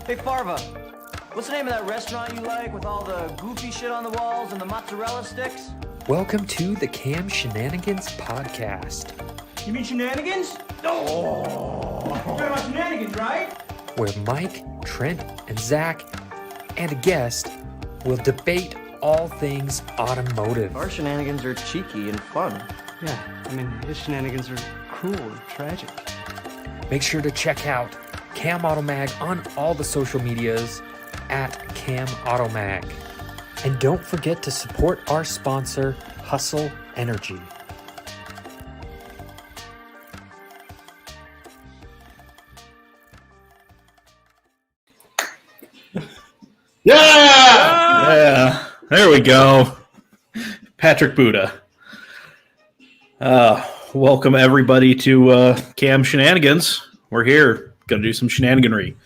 Hey, Farva, what's the name of that restaurant you like with all the goofy shit on the walls and the mozzarella sticks? Welcome to the Cam Shenanigans podcast. You mean Shenanigans? Oh, you're talking about Shenanigans, right? Where Mike, Trent, and Zach, and a guest will debate all things automotive. Our shenanigans are cheeky and fun. Yeah, I mean, his shenanigans are cruel and tragic. Make sure to check out Cam Automag on all the social medias at Cam Automag. And don't forget to support our sponsor, Hustle Energy. Yeah, there we go. Patrick Buddha. Welcome everybody to Cam Shenanigans. We're here, gonna do some shenaniganry.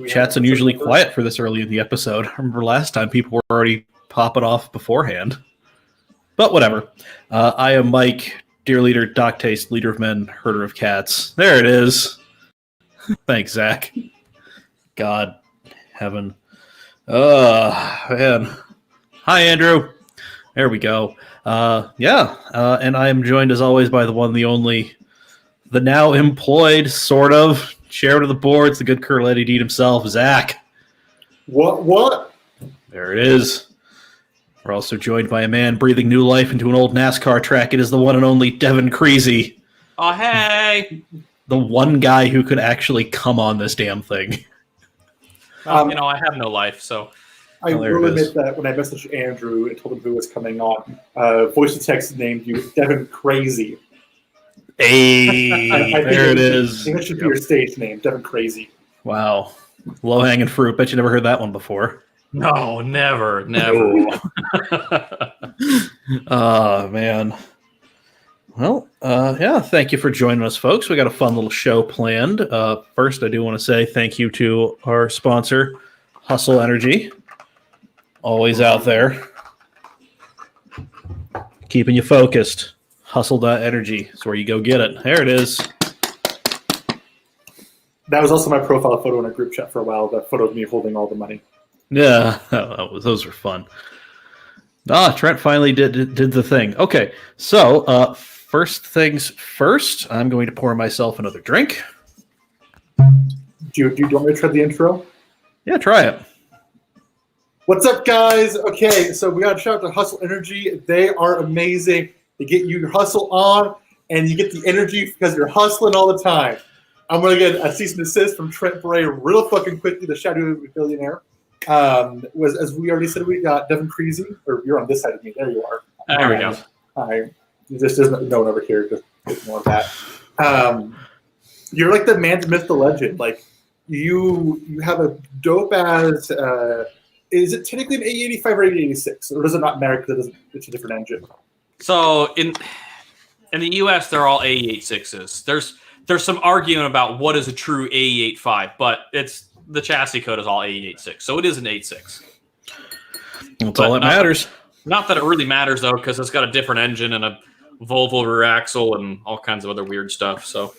Chat's unusually quiet for this early in the episode. I remember last time people were already popping off beforehand. But whatever. I am Mike, dear leader, doc taste, leader of men, herder of cats. There it is. Thanks, Zach. God, heaven. Man. Hi, Andrew. There we go. And I am joined as always by the one, the only, the now employed, sort of, chairman of the boards, the good Colonel Eddie Deed himself, Zach. What? There it is. We're also joined by a man breathing new life into an old NASCAR track. It is the one and only Devin Creasy. Oh, hey! The one guy who could actually come on this damn thing. I have no life, so... I will admit that when I messaged Andrew and told him who was coming on, voice to text named you Devin Crazy. Hey, there it is. I think that should be your stage name, Devin Crazy. Wow. Low-hanging fruit. Bet you never heard that one before. No, never. Oh, man. Well, thank you for joining us, folks. We got a fun little show planned. First, I do want to say thank you to our sponsor, Hustle Energy. Always out there. Keeping you focused. Hustle.energy is where you go get it. There it is. That was also my profile photo in a group chat for a while, that photo of me holding all the money. Yeah, those were fun. Trent finally did the thing. Okay, so first things first, I'm going to pour myself another drink. Do you want me to try the intro? Yeah, try it. What's up, guys? Okay, so we got to shout out to Hustle Energy. They are amazing. They get you your hustle on, and you get the energy because you're hustling all the time. I'm going to get a cease and desist from Trent Bray real fucking quickly, the Shadow Billionaire. As we already said, we got Devin Creasy, or you're on this side of me. There you are. There we go. Hi. This isn't no one over here. Just ignore that. You're like the man, the myth, the legend. Like you have a dope ass. Is it technically an A85 or 86, or does it not matter because it's a different engine? So in the US, they're all AE86s. There's some argument about what is a true AE85, but the chassis code is all AE86, so it is an 86. That's all that matters. Not that it really matters though, because it's got a different engine and a Volvo rear axle and all kinds of other weird stuff. So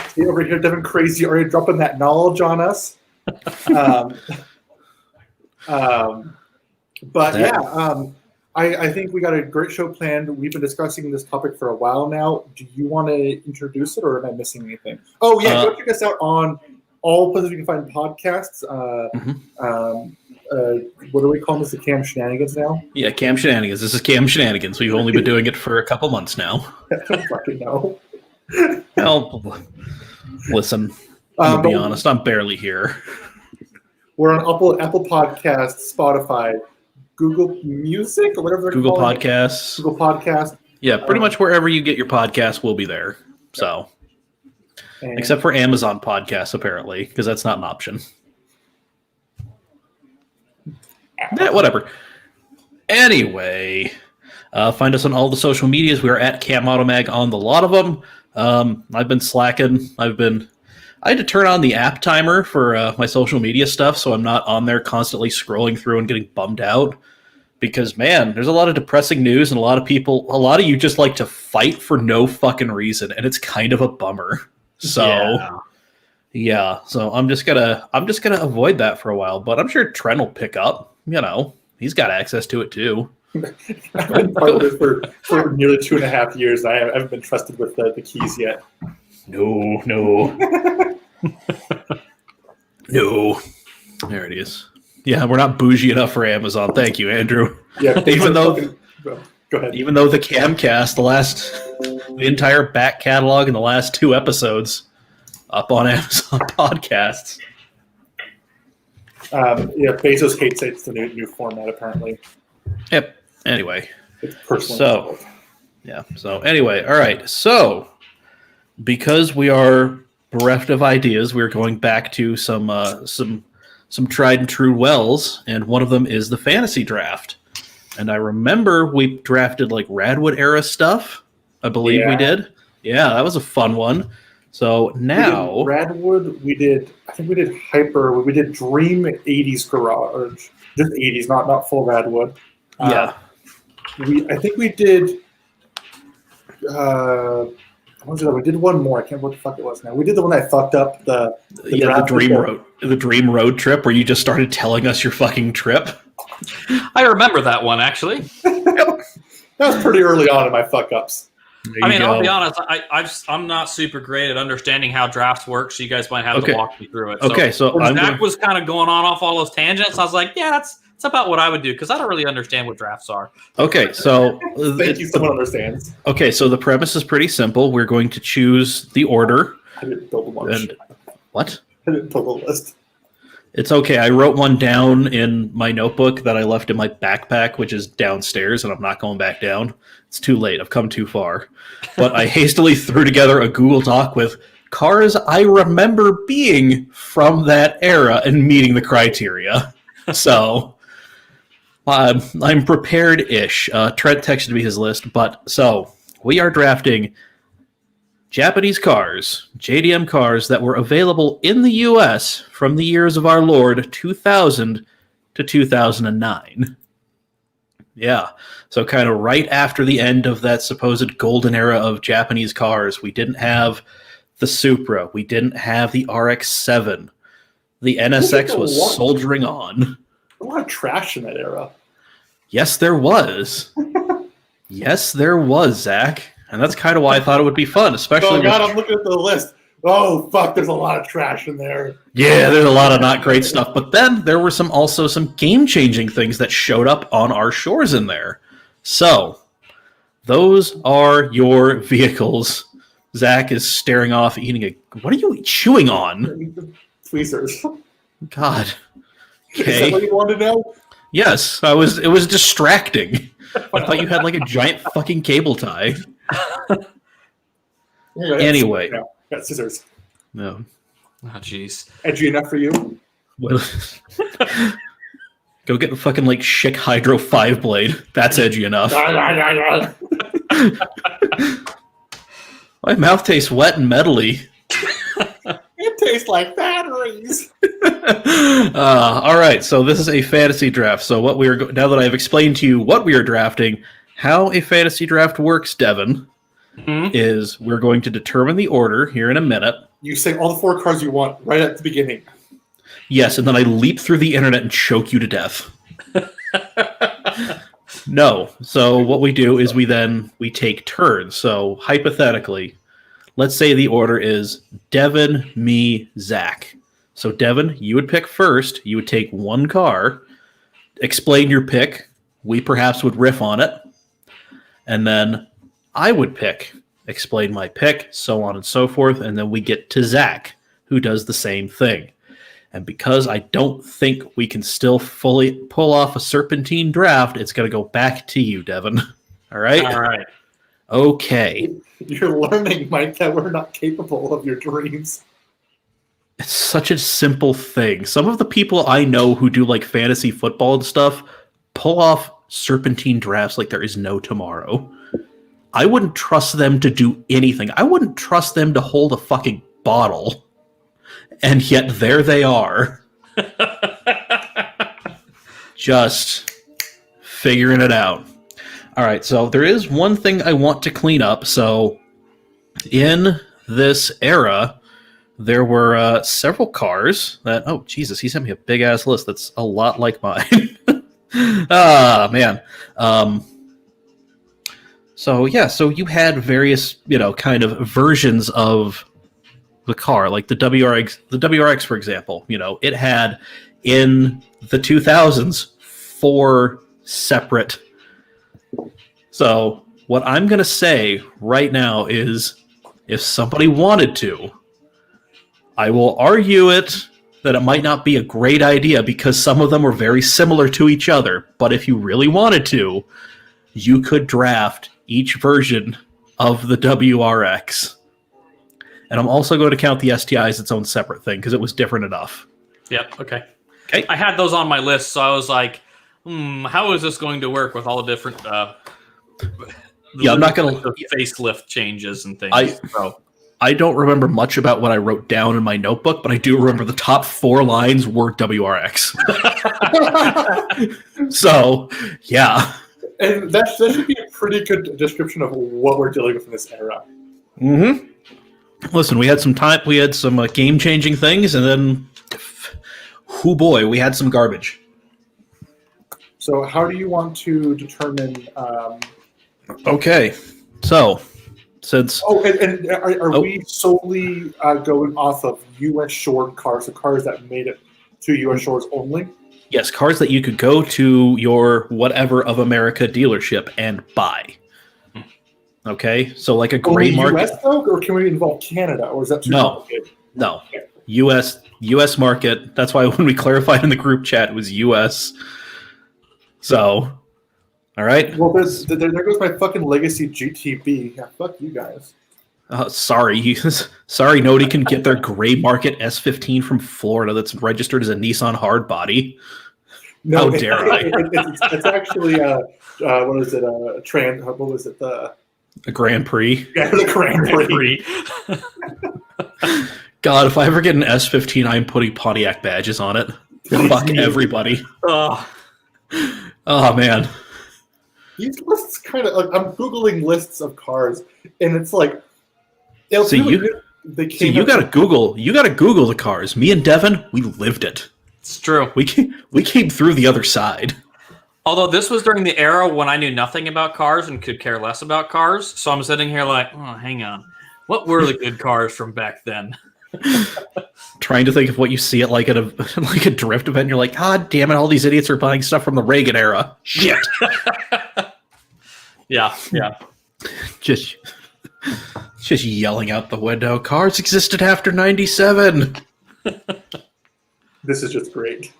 see over here, Devin Crazy already dropping that knowledge on us. I think we got a great show planned. We've been discussing this topic for a while now. Do you want to introduce it, or am I missing anything? Oh, yeah, go check us out on all places you can find podcasts. What do we call this? The Cam Shenanigans now? Yeah, Cam Shenanigans. This is Cam Shenanigans. We've only been doing it for a couple months now. I don't fucking know. Well, listen, I'm going to be honest. I'm barely here. We're on Apple Podcasts, Spotify, Google Music, or whatever they're Google calling Podcasts. it. Google Podcasts. Yeah, pretty much wherever you get your podcasts will be there. So, except for Amazon Podcasts, apparently, because that's not an option. Yeah, whatever. Anyway, find us on all the social medias. We are at Cam Automag on the lot of them. I've been slacking. I had to turn on the app timer for my social media stuff, so I'm not on there constantly scrolling through and getting bummed out. Because, man, there's a lot of depressing news, and a lot of you just like to fight for no fucking reason, and it's kind of a bummer. So, Yeah, so I'm just gonna avoid that for a while, but I'm sure Trent will pick up. You know, he's got access to it too. I've been part of this for nearly 2.5 years. I haven't been trusted with the keys yet. No. No. There it is. Yeah, we're not bougie enough for Amazon. Thank you, Andrew. Yeah, Even though go ahead. Even though the Camcast, the entire back catalog and the last 2 episodes up on Amazon podcasts. Yeah, Bezos hates it. It's the new format, apparently. Yep. Anyway. It's personal. So, yeah. So, anyway. All right. So, because we are bereft of ideas, we're going back to some tried and true wells, and one of them is the fantasy draft. And I remember we drafted like Radwood era stuff. I believe we did. Yeah, that was a fun one. So now Radwood, I think we did Hyper, we did Dream 80s Garage. Just 80s, not full Radwood. Yeah. I think we did what was it? We did one more. I can't remember what the fuck it was now. We did the one I fucked up the dream road trip where you just started telling us your fucking trip. I remember that one actually. That was pretty early on in my fuck ups. I'll be honest. I'm not super great at understanding how drafts work, so you guys might have to walk me through it. Okay, so when Zach was kind of going on off all those tangents, I was like, yeah, that's about what I would do because I don't really understand what drafts are. Okay, so thank you. Someone understands. Okay, so the premise is pretty simple. We're going to choose the order. I didn't build one. What? I didn't build a list. It's okay. I wrote one down in my notebook that I left in my backpack, which is downstairs, and I'm not going back down. It's too late. I've come too far. But I hastily threw together a Google Doc with cars I remember being from that era and meeting the criteria. So I'm prepared-ish. Trent texted me his list, but so we are drafting Japanese cars, JDM cars that were available in the U.S. from the years of our Lord 2000 to 2009. Yeah, so kind of right after the end of that supposed golden era of Japanese cars. We didn't have the Supra. We didn't have the RX-7. The NSX was soldiering on. A lot of trash in that era. Yes, there was. Yes, there was, Zach. And that's kind of why I thought it would be fun, especially. Oh God, I'm looking at the list. Oh fuck, there's a lot of trash in there. Yeah, there's a lot of not great stuff. But then there were also some game-changing things that showed up on our shores in there. So those are your vehicles. Zach is staring off, eating what are you chewing on? Tweezers. God. Okay. Is that what you wanted to know? Yes, it was distracting. I thought you had like a giant fucking cable tie. Anyway. Got scissors. No. Oh, jeez. Edgy enough for you? Well, go get the fucking like Schick Hydro 5-blade. That's edgy enough. My mouth tastes wet and metally. It tastes like batteries. All right, so this is a fantasy draft. So what we are now that I've explained to you what we are drafting, how a fantasy draft works, Devin, is we're going to determine the order here in a minute. You say all the 4 cards you want right at the beginning. Yes, and then I leap through the internet and choke you to death. No. So what we do is we take turns. So hypothetically, let's say the order is Devin, me, Zach. So Devin, you would pick first. You would take 1 car, explain your pick. We perhaps would riff on it. And then I would pick, explain my pick, so on and so forth. And then we get to Zach, who does the same thing. And because I don't think we can still fully pull off a serpentine draft, it's going to go back to you, Devin. All right? All right. Okay. You're learning, Mike, that we're not capable of your dreams. It's such a simple thing. Some of the people I know who do like fantasy football and stuff pull off serpentine drafts like there is no tomorrow. I wouldn't trust them to do anything. I wouldn't trust them to hold a fucking bottle. And yet there they are. Just figuring it out. All right, so there is one thing I want to clean up. So in this era, there were several cars that. Oh Jesus, he sent me a big ass list. That's a lot like mine. Ah man. So yeah, so you had various, kind of versions of the car, like the WRX. The WRX, for example, it had in the 2000s 4 separate. So what I'm gonna say right now is, if somebody wanted to, I will argue that it might not be a great idea because some of them were very similar to each other. But if you really wanted to, you could draft each version of the WRX. And I'm also going to count the STI as its own separate thing because it was different enough. Yep. Okay. Okay. I had those on my list, so I was like, how is this going to work with all the different I'm not going to facelift changes and things. I don't remember much about what I wrote down in my notebook, but I do remember the top 4 lines were WRX. So, yeah. And that should be a pretty good description of what we're dealing with in this era. Mm-hmm. Listen, we had some time. We had some game-changing things, and then, oh boy, we had some garbage. So how do you want to determine... Okay, so... Since and are we solely going off of U.S. shore cars, so cars that made it to U.S. shores only? Yes, cars that you could go to your whatever of America dealership and buy. Okay, so like a gray market. U.S. though, or can we involve Canada, or is that too complicated? No, U.S. market. That's why when we clarified in the group chat, it was U.S. So. All right. Well, there goes my fucking legacy GTB. Yeah, fuck you guys. Sorry, nobody can get their gray market S15 from Florida that's registered as a Nissan hardbody. No, how dare I? It's actually what is it? What was it? A Grand Prix. Yeah, the Grand Prix. God, if I ever get an S15, I'm putting Pontiac badges on it. Fuck everybody. Oh man. These lists kind of like, I'm googling lists of cars, and it's like, you gotta Google the cars. Me and Devin, we lived it. It's true. We came through the other side. Although this was during the era when I knew nothing about cars and could care less about cars, so I'm sitting here like, oh, hang on, what were the good cars from back then? Trying to think of what you see at like a drift event. And you're like, God damn it! All these idiots are buying stuff from the Reagan era. Shit. Yeah. Just yelling out the window. Cars existed after '97. This is just great.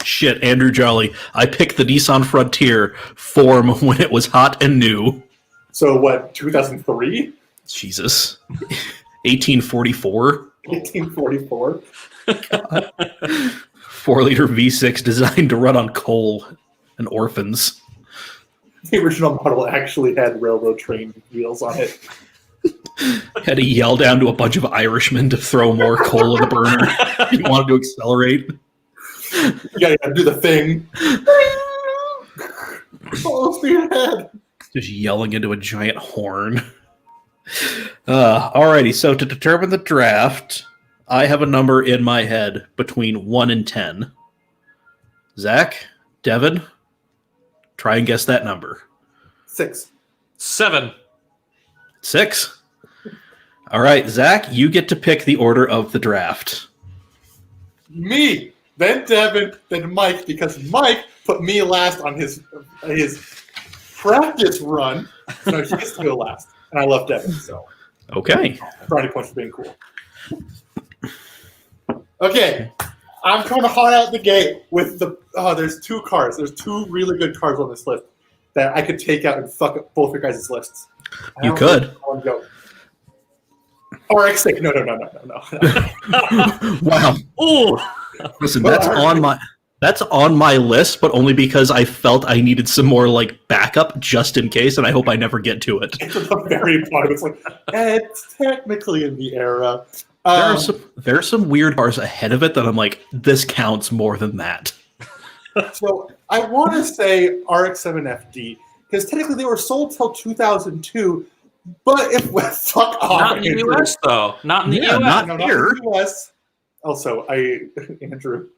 Shit, Andrew Jolly. I picked the Nissan Frontier form when it was hot and new. So what? 2003? Jesus. 1844. 1844. 4-liter V6 designed to run on coal and orphans. The original model actually had railroad train wheels on it. Had to yell down to a bunch of Irishmen to throw more coal in the burner. He wanted to accelerate. You gotta do the thing. Full speed ahead. Just yelling into a giant horn. Alrighty, so to determine the draft, I have a number in my head between 1 and 10. Zach, Devin, try and guess that number. 6. 7. 6? All right, Zach, you get to pick the order of the draft. Me, then Devin, then Mike, because Mike put me last on his practice run, so he gets to go last. And I love Devin, so. Okay. Brownie points for being cool. Okay, I'm kind of hot out the gate with there's 2 cars. There's 2 really good cars on this list that I could take out and fuck up both your guys' lists. You could. Go. RX-6. No. Wow. Ooh. Listen, that's on my list, but only because I felt I needed some more like backup just in case, and I hope I never get to it. It's at the very bottom. It's like it's technically in the era. There are some weird cars ahead of it that I'm like, this counts more than that. So I want to say RX-7 FD because technically they were sold till 2002, But if fuck off, Not in the Andrew. US though. Not in the Yeah, US. not No, here. in the US. Also, Andrew.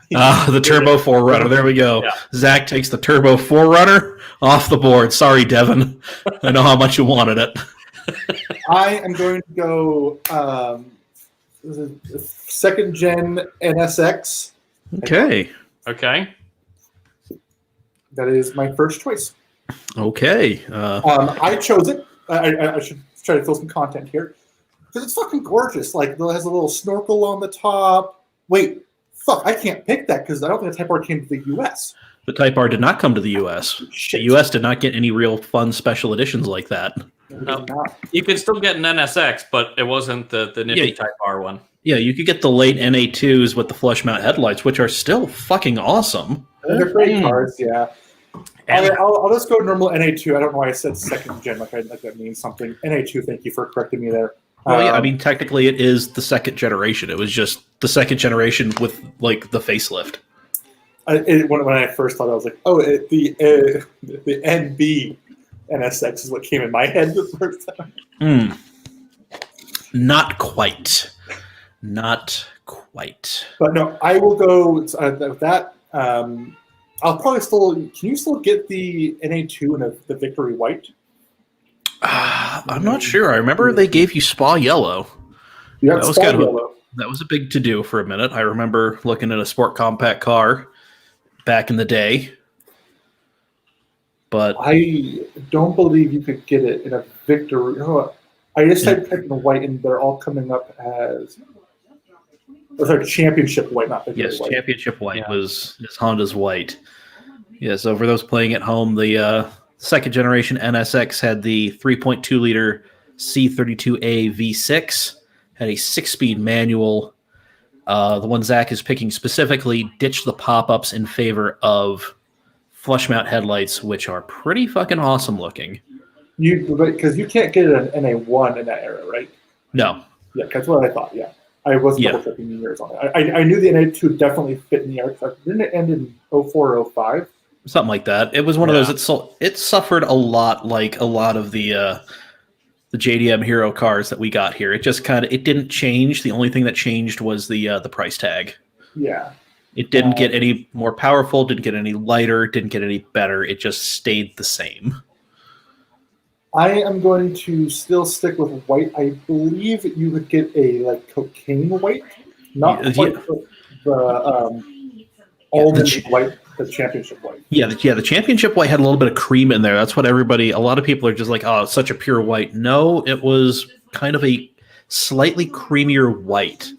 The Turbo 4Runner. There we go. Yeah. Zach takes the Turbo 4Runner off the board. Sorry, Devin. I know how much you wanted it. I am going to go second gen NSX. Okay. Okay. That is my first choice. Okay. I chose it. I should try to fill some content here because it's fucking gorgeous. Like, it has a little snorkel on the top. Wait, fuck! I can't pick that because I don't think the Type R came to the U.S. The Type R did not come to the U.S. Shit. The U.S. did not get any real fun special editions like that. No. You could still get an NSX, but it wasn't the nifty Yeah. Type R one. Yeah, you could get the late NA2s with the flush mount headlights, which are still fucking awesome. They're great cars, yeah. I'll just go normal NA2. I don't know why I said second gen. Like that means something. NA2. Thank you for correcting me there. Well, yeah, I mean, technically, it is the second generation. It was just the second generation with like the facelift. When I first thought, I was like, oh, the NB NSX is what came in my head the first time. Not quite. Not quite. But no, I will go with that. I'll probably still. Can you still get the NA2 and the Victory White? I'm not sure. I remember they gave you Spa Yellow. You have That was Spa kind of Yellow. That was a big to-do for a minute. I remember looking at a sport compact car back in the day. But I don't believe you could get it in a Victory. Oh, I just typed in the white, and they're all coming up as. Oh, sorry, Championship White, not Victory yes, White. Championship White Yeah. is Honda's white. Yeah, so for those playing at home, the second generation NSX had the 3.2 liter C32A V6, had a 6-speed manual. The one Zach is picking specifically ditched the pop-ups in favor of flush mount headlights, which are pretty fucking awesome looking. Because you can't get an NA1 in that era, right? No. Yeah, that's what I thought. Yeah, I wasn't Yeah. double checking the years on it. I knew the NA2 definitely fit in the era. Didn't it end in 04 or 05? Something like that. It was one of those. It suffered a lot, like a lot of the JDM Hero cars that we got here. It just it didn't change. The only thing that changed was the price tag. Yeah. It didn't get any more powerful. Didn't get any lighter. Didn't get any better. It just stayed the same. I am going to still stick with white. I believe you would get a cocaine white, not Yeah. quite the almond white, the championship white. Yeah, the championship white had a little bit of cream in there. That's what a lot of people are just like, oh, it's such a pure white. No, it was kind of a slightly creamier white.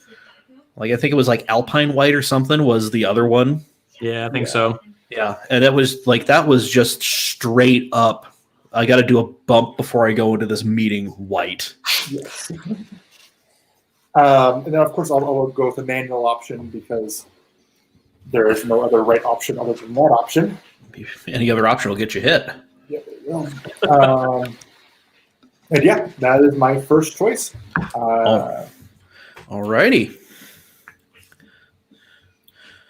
Like, I think it was like Alpine white or something was the other one. Yeah, I think so. Yeah, and that was just straight up. I got to do a bump before I go into this meeting white. Yes. And then, of course, I'll go with the manual option because there is no other right option other than that option. Any other option will get you hit. Yeah, there you go. And yeah, that is my first choice. Alrighty.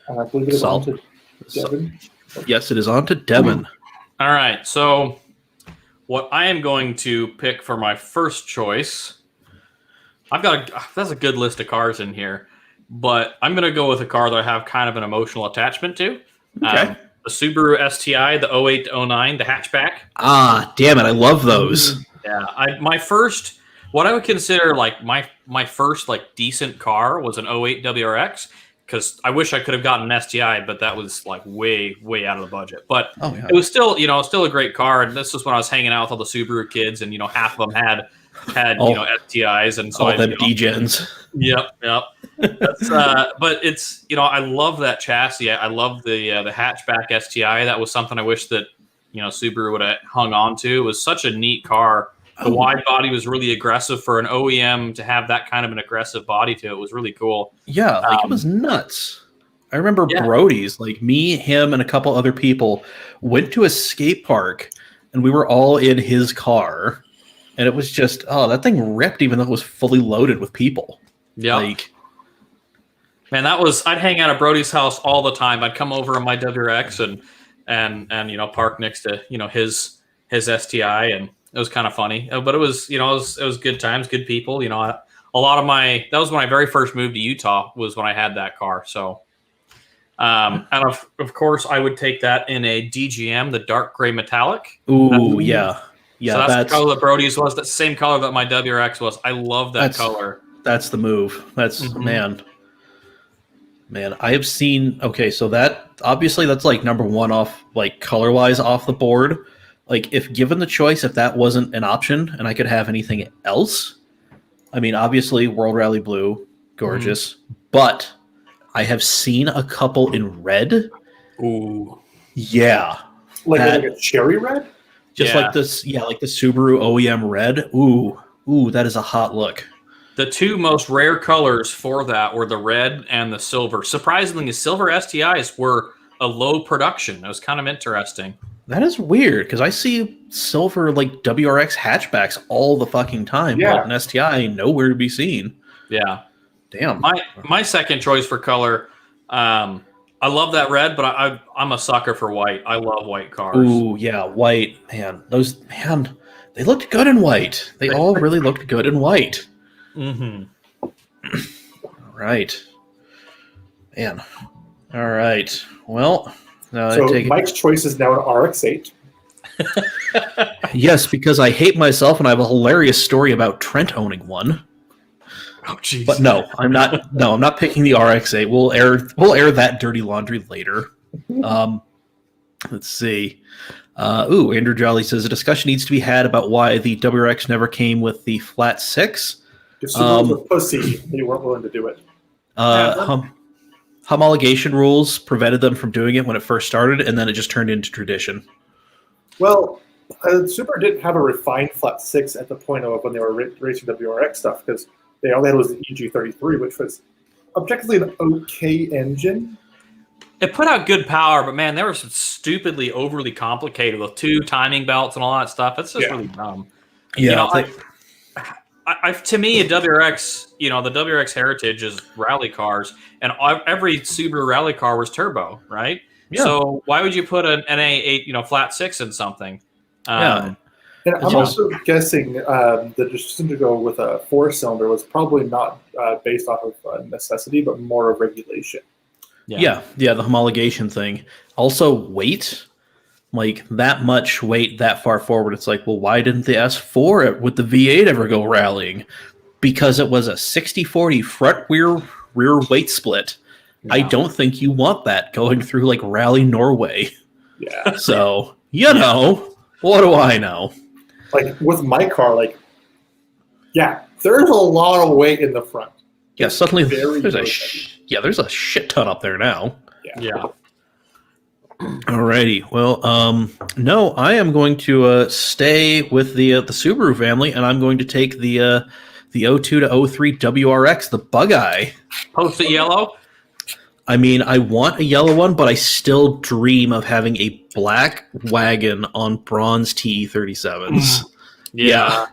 And I believe it is on Solid. to Devin. Yes, it is on to Devin. All right, so what I am going to pick for my first choice, that's a good list of cars in here, but I'm going to go with a car that I have kind of an emotional attachment to. Okay. The Subaru STI, the 08 to 09, the hatchback. Ah, damn it! I love those. Yeah, what I would consider like my first like decent car was an 08 WRX, because I wish I could have gotten an STI, but that was like way out of the budget. But Oh, yeah. it was still still a great car. And this was when I was hanging out with all the Subaru kids, and half of them had STIs, and so All them D-gens. Yep. But it's I love that chassis. I love the hatchback STI. That was something I wish that Subaru would have hung on to. It was such a neat car. The wide body was really aggressive for an OEM to have that kind of an aggressive body to it. Was really cool. Yeah, it was nuts. I remember Yeah. Brody's, like me, him, and a couple other people went to a skate park, and we were all in his car, and it was just, that thing ripped even though it was fully loaded with people. Yeah. Man, I'd hang out at Brody's house all the time. I'd come over in my WRX and park next to his STI, and It was kind of funny, but it was, it was good times, good people. A lot of that was when I very first moved to Utah, was when I had that car. So, and of course, I would take that in a DGM, the dark gray metallic. Ooh, yeah. So that's the color that Brody's was. That's the same color that my WRX was. I love that color. That's the move. That's man. I have seen. Okay, so that obviously that's like number one off, like color wise off the board. Like if given the choice, if that wasn't an option and I could have anything else, I mean, obviously World Rally Blue, gorgeous, but I have seen a couple in red. Ooh, yeah, like a cherry red. Just like this, like the Subaru OEM red. Ooh, that is a hot look. The two most rare colors for that were the red and the silver. Surprisingly, the silver STIs were a low production. It was kind of interesting. That is weird because I see silver like WRX hatchbacks all the fucking time, but an STI nowhere to be seen. Yeah, damn. My second choice for color. I love that red, but I'm a sucker for white. I love white cars. Ooh, yeah, white. Man, they looked good in white. They all really looked good in white. Mm-hmm. Right. Man. All right. Well, so Mike's choice is now an RX-8. Yes, because I hate myself and I have a hilarious story about Trent owning one. Oh, jeez. But no, I'm not. No, I'm not picking the RX-8. We'll air that dirty laundry later. Let's see. Andrew Jolly says a discussion needs to be had about why the WRX never came with the flat six. If Subaru was a pussy, they weren't willing to do it. Homologation rules prevented them from doing it when it first started, and then it just turned into tradition. Well, Subaru didn't have a refined flat six at the point of when they were racing WRX stuff, because they all they had was the EG33, which was objectively an okay engine. It put out good power, but man, they were stupidly overly complicated with two timing belts and all that stuff. It's just really dumb. Yeah. To me, a WRX, the WRX heritage is rally cars, and every Subaru rally car was turbo, right? Yeah. So why would you put an NA8, flat six in something? And I'm also guessing the decision to go with a four-cylinder was probably not based off of necessity, but more of regulation. Yeah, the homologation thing. Also, weight. Like, that much weight that far forward, it's like, well, why didn't the S4 with the V8 ever go rallying? Because it was a 60-40 front rear weight split. Yeah. I don't think you want that going through, like, Rally Norway. Yeah. So, what do I know? Like, with my car, there's a lot of weight in the front. Yeah, suddenly there's a shit ton up there now. Yeah. Alrighty. Well, no, I am going to stay with the Subaru family, and I'm going to take the 02 to 03 WRX, the Bug-Eye. Post it yellow? I mean, I want a yellow one, but I still dream of having a black wagon on bronze TE37s. Yeah.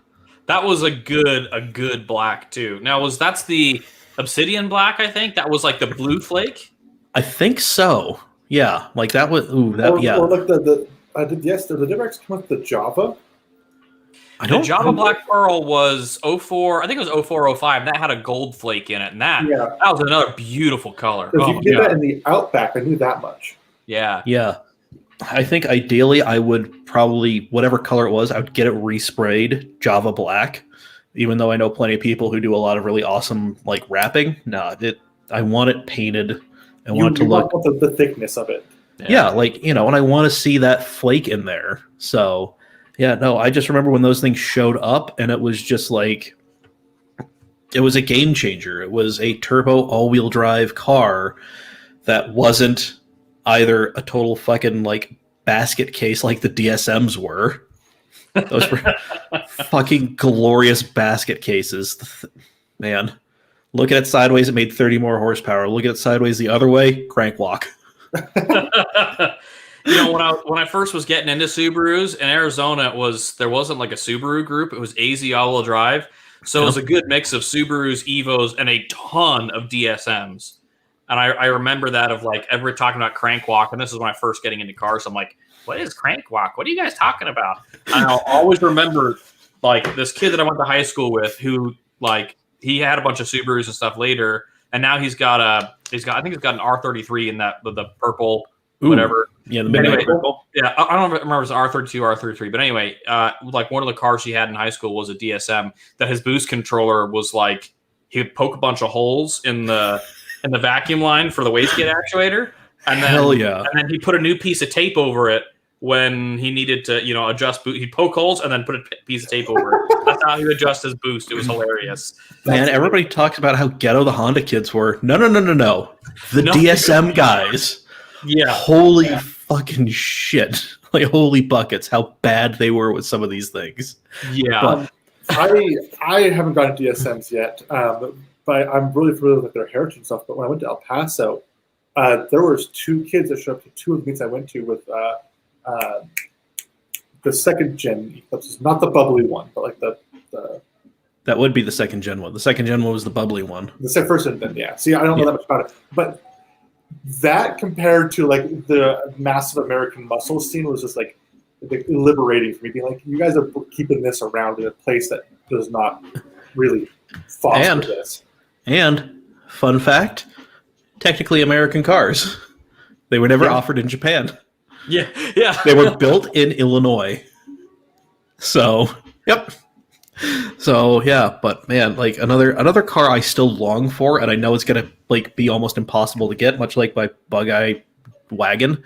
That was a good black too. Now that's the Obsidian black, I think? That was like the blue flake? I think so. Yeah, like that was. Or like the WRX come with the Java. The Java Black Pearl was 04. I think it was 04, 05. That had a gold flake in it, and that was another beautiful color. If you did that in the Outback, I knew that much. Yeah. Yeah. I think ideally I would probably, whatever color it was, I would get it resprayed Java Black, even though I know plenty of people who do a lot of really awesome like wrapping. I want it painted. I want it to look the thickness of it. Yeah, and I want to see that flake in there. So, I just remember when those things showed up, and it was just like, it was a game changer. It was a turbo all-wheel drive car that wasn't either a total fucking like basket case like the DSMs were. Those were fucking glorious basket cases. Man. Look at it sideways, it made 30 more horsepower. Look at it sideways the other way, crank walk. When I first was getting into Subarus in Arizona, there wasn't like a Subaru group. It was AZ all-wheel drive. So it was a good mix of Subarus, Evos, and a ton of DSMs. And I remember that of like, ever talking about crank walk, and this is when I first getting into cars. I'm like, what is crank walk? What are you guys talking about? And I'll always remember like this kid that I went to high school with who like he had a bunch of Subarus and stuff later, and now he's got I think he's got an R33 in that the purple whatever. Yeah, the midnight purple. Yeah, I don't remember if it was R32 or R33, but anyway, like one of the cars he had in high school was a DSM that his boost controller was like he would poke a bunch of holes in the vacuum line for the wastegate actuator, and then he put a new piece of tape over it when he needed to, adjust boost. He'd poke holes and then put a piece of tape over it. That's how he would adjust his boost. It was hilarious. Man, everybody talks about how ghetto the Honda kids were. No. The DSM guys. Yeah. Holy fucking shit. Like, holy buckets, how bad they were with some of these things. Yeah. I haven't gotten DSMs yet, but I'm really familiar with their heritage and stuff. But when I went to El Paso, there was 2 kids that showed up to 2 of the meets I went to with the second gen Eclipses, not the bubbly one, but like the that would be the second gen one. The second gen one was the bubbly one. The first one, then yeah. See, I don't know that much about it, but that compared to like the massive American muscle scene was just like liberating for me. Being like, you guys are keeping this around in a place that does not really foster this. And fun fact, technically American cars. They were never offered in Japan. Yeah. They were built in Illinois. So, yep. So, yeah, but man, like another car I still long for, and I know it's gonna like be almost impossible to get, much like my Bug-Eye wagon.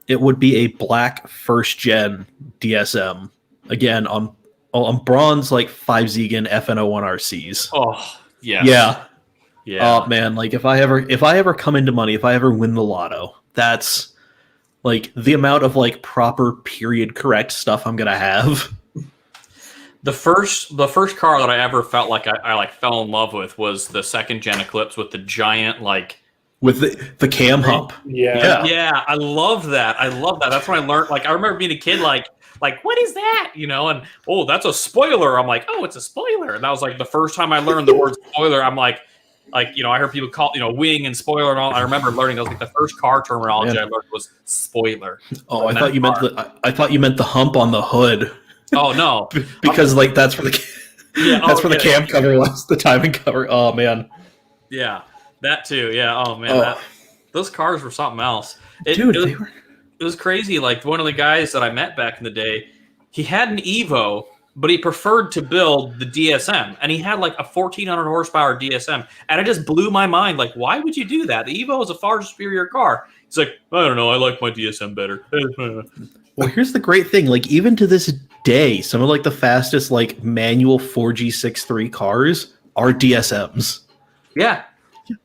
It would be a black first gen DSM again on bronze like 5-Ziegen FN01 RCs. Oh, yes. Yeah. Oh man, like if I ever come into money, if I ever win the lotto, that's like the amount of like proper period correct stuff I'm gonna have. The first car that I ever felt like I like fell in love with was the second gen Eclipse with the giant like with the cam hump. Yeah, I love that. That's when I learned. Like I remember being a kid, like what is that? And oh, that's a spoiler. I'm like, oh, it's a spoiler. And that was like the first time I learned the word spoiler. I'm like I heard people call wing and spoiler and all. I remember learning that was like the first car terminology I learned was spoiler. Oh, I thought you meant the hump on the hood. Oh no, because like that's where the cam cover was, the timing cover. Oh man. Yeah, that too. Yeah. Oh man, those cars were something else. It was crazy. Like one of the guys that I met back in the day, he had an Evo, but he preferred to build the DSM, and he had like a 1400 horsepower DSM, and it just blew my mind. Like, why would you do that? The Evo is a far superior car. He's like, I don't know, I like my DSM better. Well, here's the great thing. Like, even to this day, some of like the fastest like manual 4G63 cars are DSMs. Yeah.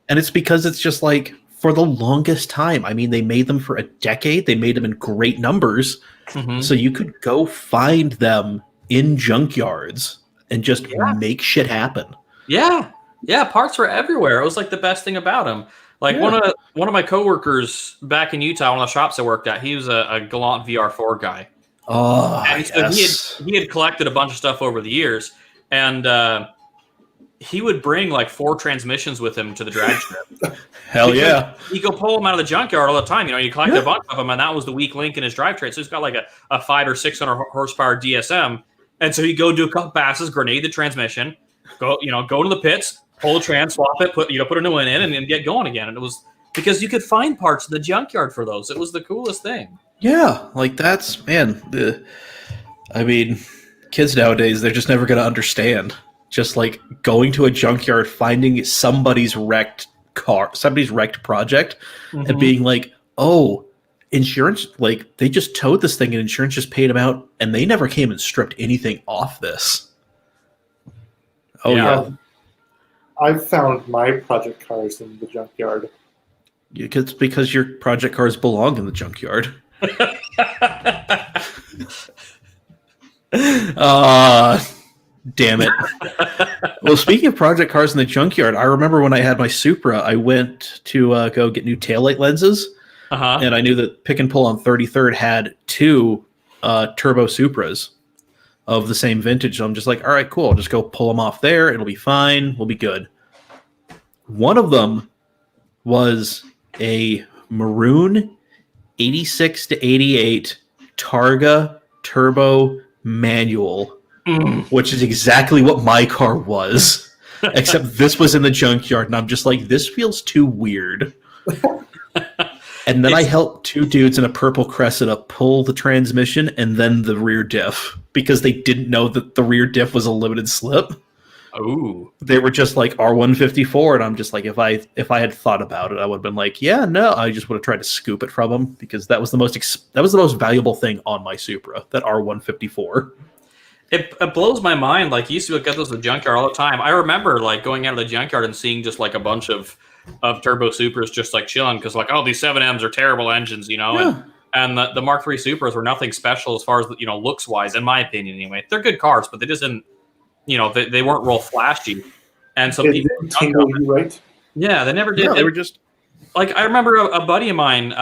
And it's because it's just like for the longest time. I mean, they made them for a decade. They made them in great numbers. Mm-hmm. So you could go find them in junkyards and just make shit happen. Yeah. Yeah. Parts were everywhere. It was like the best thing about them. Like one of my coworkers back in Utah, one of the shops I worked at, he was a Galant VR4 guy. Oh, and so he had collected a bunch of stuff over the years, and he would bring like 4 transmissions with him to the drag strip. Hell yeah! He'd go pull them out of the junkyard all the time. You collect a bunch of them, and that was the weak link in his drivetrain. So he's got like a 500 or 600 horsepower DSM, and so he'd go do a couple passes, grenade the transmission, go to the pits, pull the trans, swap it, put a new one in, and then get going again. And it was because you could find parts in the junkyard for those. It was the coolest thing. Yeah, like that's I mean, kids nowadays, they're just never going to understand. Just like going to a junkyard, finding somebody's wrecked car, somebody's wrecked project, and being like, oh, insurance, like they just towed this thing and insurance just paid them out, and they never came and stripped anything off this. Oh, yeah. I've found my project cars in the junkyard. It's because your project cars belong in the junkyard. Damn it. Well, speaking of project cars in the junkyard, I remember when I had my Supra, I went to go get new taillight lenses, and I knew that Pick and Pull on 33rd had 2 turbo Supras of the same vintage. So I'm just like, all right, cool. I'll just go pull them off there. It'll be fine. We'll be good. One of them was a maroon 86 to 88 Targa turbo manual, which is exactly what my car was, except this was in the junkyard, and I'm just like, this feels too weird. And then I helped two dudes in a purple Cressida pull the transmission and then the rear diff because they didn't know that the rear diff was a limited slip. Ooh. They were just like R154, and I'm just like, if I had thought about it, I would have been like, yeah, no, I just would have tried to scoop it from them because that was the most valuable thing on my Supra, that R154. It blows my mind. Like, you used to get those at the junkyard all the time. I remember like going out of the junkyard and seeing just like a bunch of turbo Supras just like chilling because like, oh, these 7Ms are terrible engines, you know. Yeah. And the Mark III Supras were nothing special as far as, you know, looks wise, in my opinion anyway. They're good cars, but they just didn't, you know, they weren't real flashy. And so people didn't tingle you, right? yeah, they never did. No, they were just like, I remember a buddy of mine,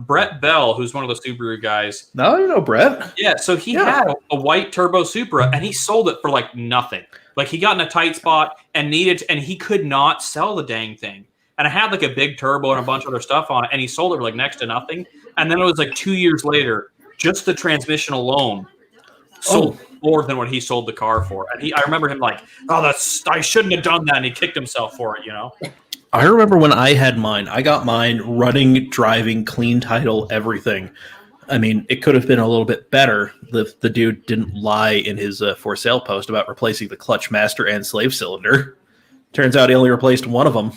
Brett Bell, who's one of the Subaru guys. no, you know, Brett. Yeah, so he had a white turbo Supra, and he sold it for like nothing. Like, he got in a tight spot and he could not sell the dang thing. And I had like a big turbo and a bunch of other stuff on it, and he sold it for like next to nothing. And then it was like 2 years later, just the transmission alone sold more than what he sold the car for. And I remember him like, oh, I shouldn't have done that, and he kicked himself for it, you know? I remember when I had mine, I got mine running, driving, clean title, everything. I mean, it could have been a little bit better. The dude didn't lie in his for sale post about replacing the clutch master and slave cylinder. Turns out he only replaced one of them.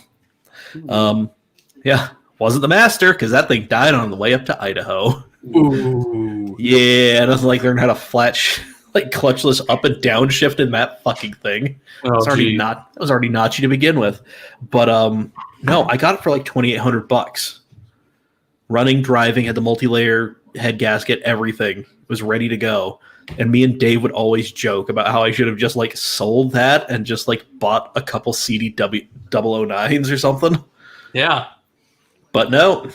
Yeah, wasn't the master because that thing died on the way up to Idaho. Ooh. Yeah, it doesn't like learn how to like clutchless up and down shift in that fucking thing. It was already notchy to begin with. But no, I got it for like $2,800. Running, driving, had the multi-layer head gasket, everything was ready to go. And me and Dave would always joke about how I should have just like sold that and just like bought a couple CDW 009s or something. Yeah. But nope.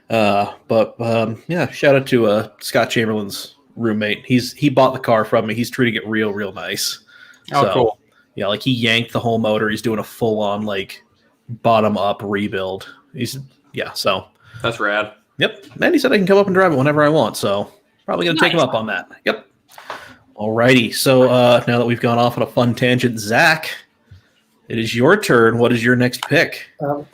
Yeah, shout out to Scott Chamberlain's roommate. He bought the car from me. He's treating it real nice. Oh, cool. Yeah, like he yanked the whole motor. He's doing a full on like bottom up rebuild. So That's rad. yep. And he said I can come up and drive it whenever I want. So probably gonna take him up on that. Yep. Alrighty. So now that we've gone off on a fun tangent, Zach, it is your turn. What is your next pick? We've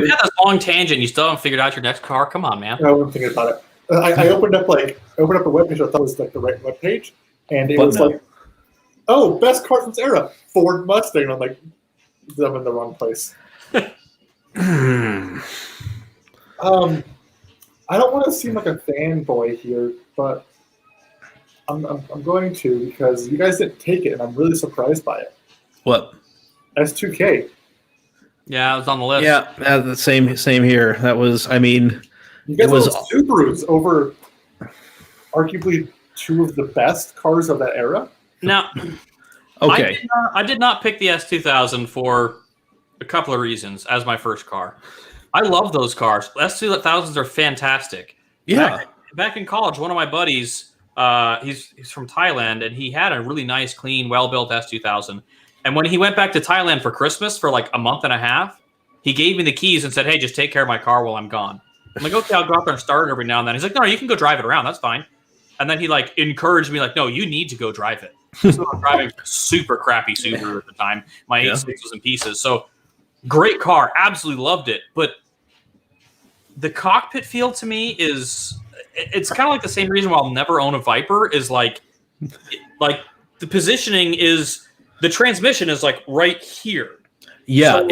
had this long tangent. You still haven't figured out your next car? Come on, man. I'm thinking about it. I opened up a webpage. I thought it was like the right webpage, and it was like, oh, best car from this era, Ford Mustang. And I'm like, I'm in the wrong place. I don't want to seem like a fanboy here, but I'm going to because you guys didn't take it, and I'm really surprised by it. What? S2K. Yeah, it was on the list. Yeah, the same here. That was, I mean, You guys it was love Subarus over arguably two of the best cars of that era. Now, okay. I did not pick the S2000 for a couple of reasons as my first car. I love those cars. S2000s are fantastic. Yeah. Back in college, one of my buddies, he's from Thailand, and he had a really nice, clean, well-built S2000. And when he went back to Thailand for Christmas for like a month and a half, he gave me the keys and said, hey, just take care of my car while I'm gone. I'm like, okay, I'll go out there and start it every now and then. He's like, no, you can go drive it around. That's fine. And then he like encouraged me like, no, you need to go drive it. So I'm driving super crappy Subaru at the time. My 8.6 was in pieces. So great car. Absolutely loved it. But the cockpit feel to me it's kind of like the same reason why I'll never own a Viper is like the positioning is, the transmission is like right here. Yeah, so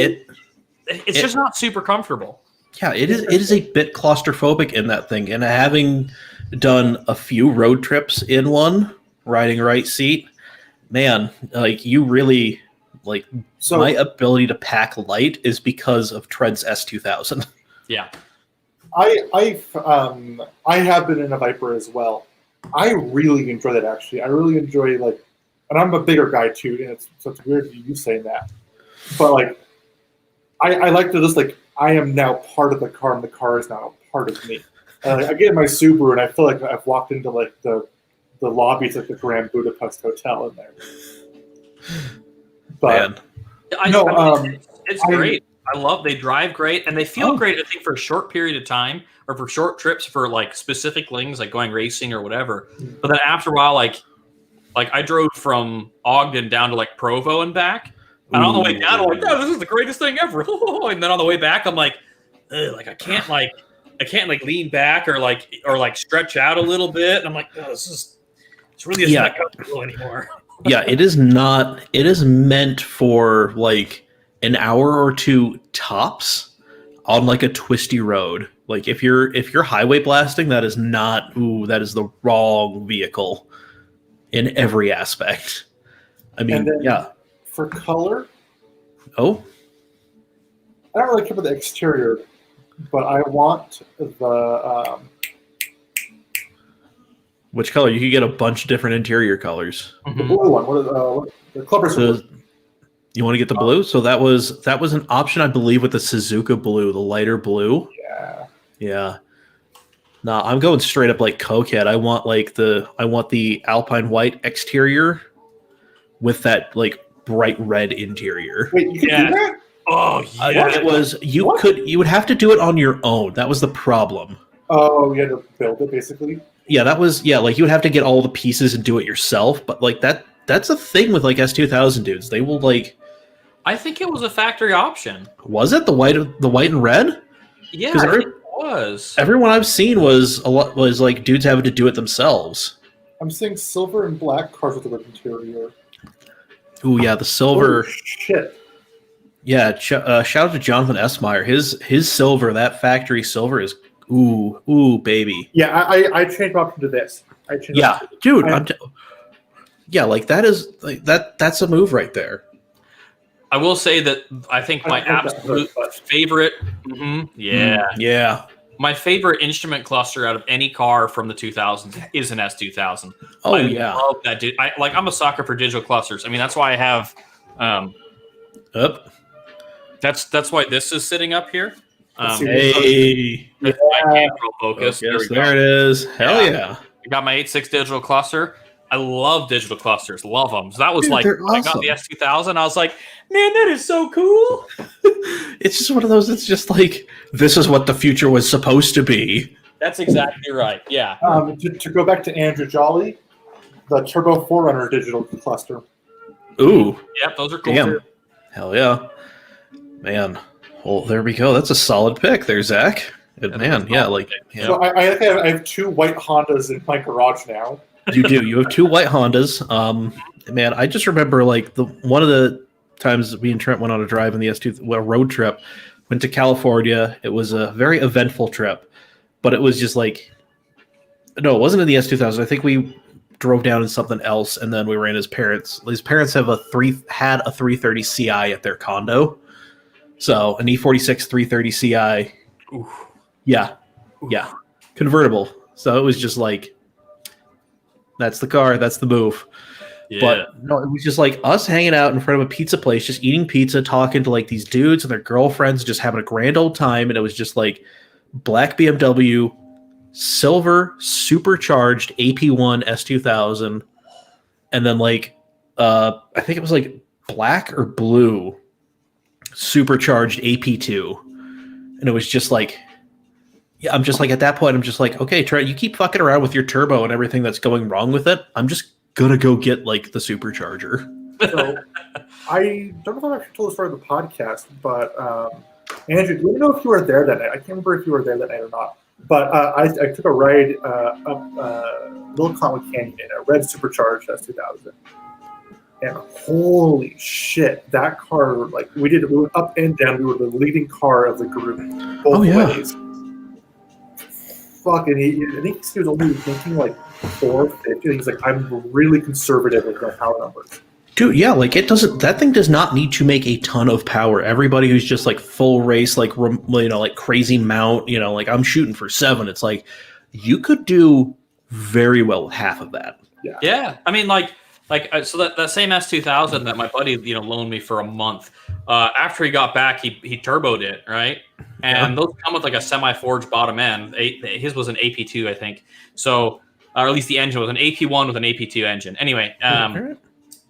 it's just not super comfortable. Yeah, it is a bit claustrophobic in that thing. And having done a few road trips in one, riding right seat, man, like you really like my ability to pack light is because of Trent's S2000. Yeah. I have been in a Viper as well. I really enjoy that actually. I really enjoy and I'm a bigger guy too, and it's weird you saying that. But like I like to just I am now part of the car, and the car is now a part of me. I get in my Subaru, and I feel like I've walked into the the lobby's like the Grand Budapest Hotel in there. But Man. It's great. I love they drive great and they feel great. I think for a short period of time or for short trips for like specific things like going racing or whatever. But then after a while, like I drove from Ogden down to like Provo and back. And on the way down, I'm like, no, this is the greatest thing ever. And then on the way back, I'm like, ugh, I can't lean back or stretch out a little bit. And I'm like, oh, it's really isn't that comfortable anymore. Yeah, it is not. It is meant for like an hour or two tops on like a twisty road. Like if you're highway blasting, that is not. That is the wrong vehicle in every aspect. I mean, yeah. For color, Oh, I don't really care about the exterior, but I want the which color? You could get a bunch of different interior colors. the blue one. What the Clubber So you want to get the blue? So that was an option, I believe, with the Suzuka blue, the lighter blue. Yeah. Yeah. No, I'm going straight up like cokehead. I want the Alpine white exterior with that like bright red interior. Wait, you can do that? Oh yeah. It was you would have to do it on your own. That was the problem. Oh, you had to build it basically. Yeah, like you would have to get all the pieces and do it yourself. But like that's a thing with like S2000 dudes. They will like. I think it was a factory option. Was it the white and red? Yeah, I think it was. Everyone I've seen was like dudes having to do it themselves. I'm seeing silver and black cars with the red interior. Ooh, yeah, the silver. Oh, shit. Yeah, shout out to Jonathan Esmeyer. His silver, that factory silver is ooh, baby. Yeah, I changed my option to this. Yeah, dude. Like that is like that's a move right there. I will say that I think my absolute favorite. Yeah. My favorite instrument cluster out of any car from the 2000s is an S2000. Oh, I yeah. love that. I'm a sucker for digital clusters. I mean, that's why I have. That's why this is sitting up here. Hey. That's my camera focus. Yes, there it is. Hell yeah. I got my 8.6 digital cluster. I love digital clusters. Love them. So that was Dude, they're when I got awesome. the S2000. I was like, man, that is so cool. It's just one of those. It's just like this is what the future was supposed to be. That's exactly right. Yeah. To go back to Andrew Jolly, the Turbo 4Runner digital cluster. Ooh. Yep, those are cool. Damn. Too. Hell yeah. Man. Well, there we go. That's a solid pick there, Zach. Good man. Yeah, like yeah. So I have two white Hondas in my garage now. You do. You have two white Hondas. Man, I just remember like one of the times me and Trent went on a drive in the S2 road trip, went to California. It was a very eventful trip, but it was just like, no, it wasn't in the S2000. I think we drove down in something else, and then we ran his parents. His parents had a 330 Ci at their condo, so an E46 330 Ci. Oof. Yeah, yeah, convertible. So it was just like. That's the car. That's the move. Yeah. But no, it was just like us hanging out in front of a pizza place, just eating pizza, talking to like these dudes and their girlfriends, just having a grand old time. And it was just like black BMW, silver, supercharged AP1 S2000, and then like I think it was like black or blue, supercharged AP2, and it was just like. Yeah, I'm just like at that point. I'm just like, okay, Trent, you keep fucking around with your turbo and everything that's going wrong with it. I'm just gonna go get like the supercharger. So I don't know if I actually told the story of the podcast, but Andrew, do you know if you were there that night? I can't remember if you were there that night or not. But I took a ride up Little Cottonwood Canyon in a red supercharged S2000, and holy shit, that car! Like we went up and down. We were the leading car of the group both ways. Fucking, I think he was only thinking like 450. He's like, I'm really conservative with my power numbers. Dude, yeah, like that thing does not need to make a ton of power. Everybody who's just like full race, like, like crazy mount, like I'm shooting for 7. It's like, you could do very well with half of that. Yeah. Yeah. I mean, so that same S2000 that my buddy, loaned me for a month, after he got back, he turboed it, right? And those come with like a semi-forged bottom end. His was an AP2, I think. So or at least the engine was an AP1 with an AP2 engine. Anyway,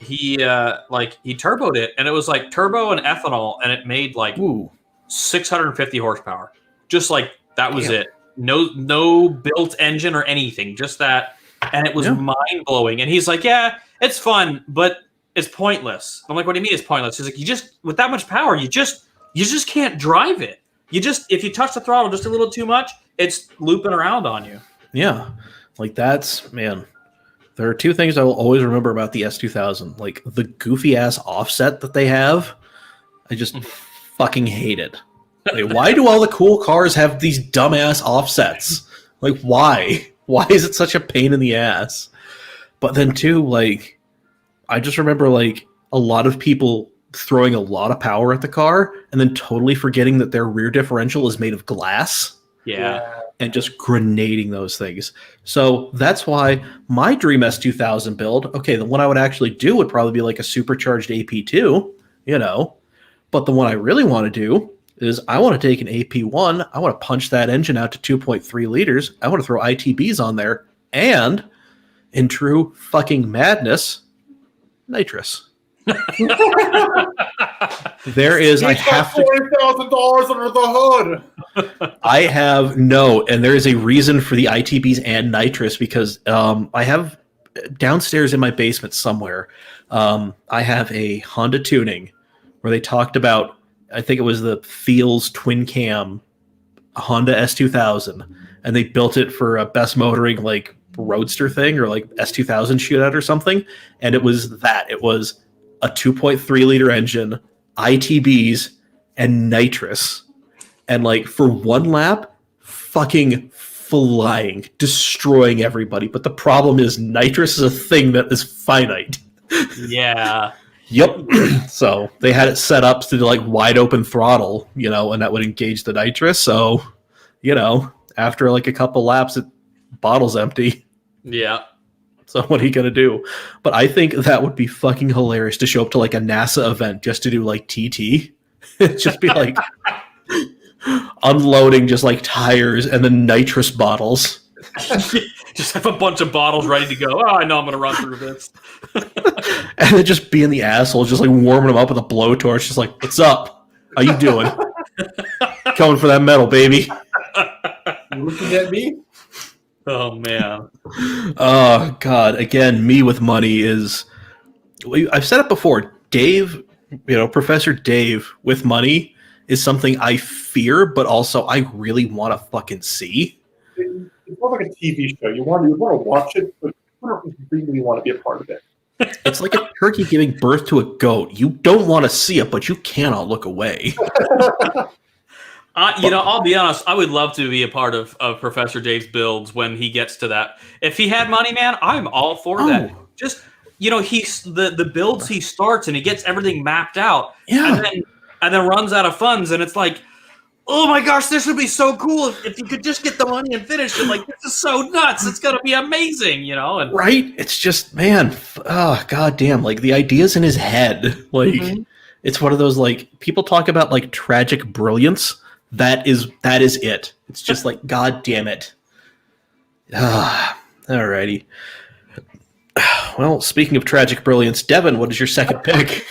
he turboed it, and it was like turbo and ethanol, and it made like 650 horsepower. Just like that was it. No built engine or anything, just that, and it was mind blowing. And he's like, "Yeah, it's fun, but it's pointless." I'm like, "What do you mean it's pointless?" He's like, "You just with that much power, you just can't drive it. If you touch the throttle just a little too much, it's looping around on you." Yeah, like that's man. There are two things I will always remember about the S2000, like the goofy ass offset that they have. I just fucking hate it. Like, why do all the cool cars have these dumbass offsets? Like, why? Why is it such a pain in the ass? But then, too, like, I just remember, like, a lot of people throwing a lot of power at the car and then totally forgetting that their rear differential is made of glass. Yeah. And just grenading those things. So that's why my Dream S2000 build, okay, the one I would actually do would probably be like a supercharged AP2, you know. But the one I really want to do is I want to take an AP1, I want to punch that engine out to 2.3 liters, I want to throw ITBs on there, and in true fucking madness, nitrous. There is, I have to $40,000 under the hood. I have no, and there is a reason for the ITBs and nitrous because I have downstairs in my basement somewhere. I have a Honda tuning where they talked about, I think it was the Feels twin cam Honda S2000, and they built it for a best motoring like roadster thing or like S2000 shootout or something, and it was that. It was a 2.3 liter engine, ITBs, and nitrous. And like for one lap, fucking flying, destroying everybody. But the problem is nitrous is a thing that is finite. Yeah. Yep. So they had it set up to like wide open throttle, you know, and that would engage the nitrous. So, you know, after like a couple laps, it bottle's empty. Yeah. So what are you going to do? But I think that would be fucking hilarious to show up to like a NASA event just to do like TT. Just be like unloading just like tires and then nitrous bottles. Just have a bunch of bottles ready to go. Oh, I know I'm going to run through this. And then just being the asshole, just like warming them up with a blowtorch. Just like, what's up? How you doing? Going for that metal, baby. You looking at me? Oh, man. Oh, God. Again, me with money is... I've said it before. Dave, you know, Professor Dave with money is something I fear, but also I really want to fucking see. It's more like a TV show. You want to watch it, but you don't really want to be a part of it. It's like a turkey giving birth to a goat. You don't want to see it, but you cannot look away. You know, I'll be honest. I would love to be a part of Professor Dave's builds when he gets to that. If he had money, man, I'm all for that. Just, you know, he's the builds he starts and he gets everything mapped out. Yeah. And then runs out of funds, and it's like, oh my gosh, this would be so cool if you could just get the money and finish it. Like, this is so nuts. It's gonna be amazing, you know. And right? It's just, man, god damn, like the ideas in his head. Like it's one of those, like, people talk about like tragic brilliance. That is it. It's just like, god damn it. Alrighty. Well, speaking of tragic brilliance, Devin, what is your second pick?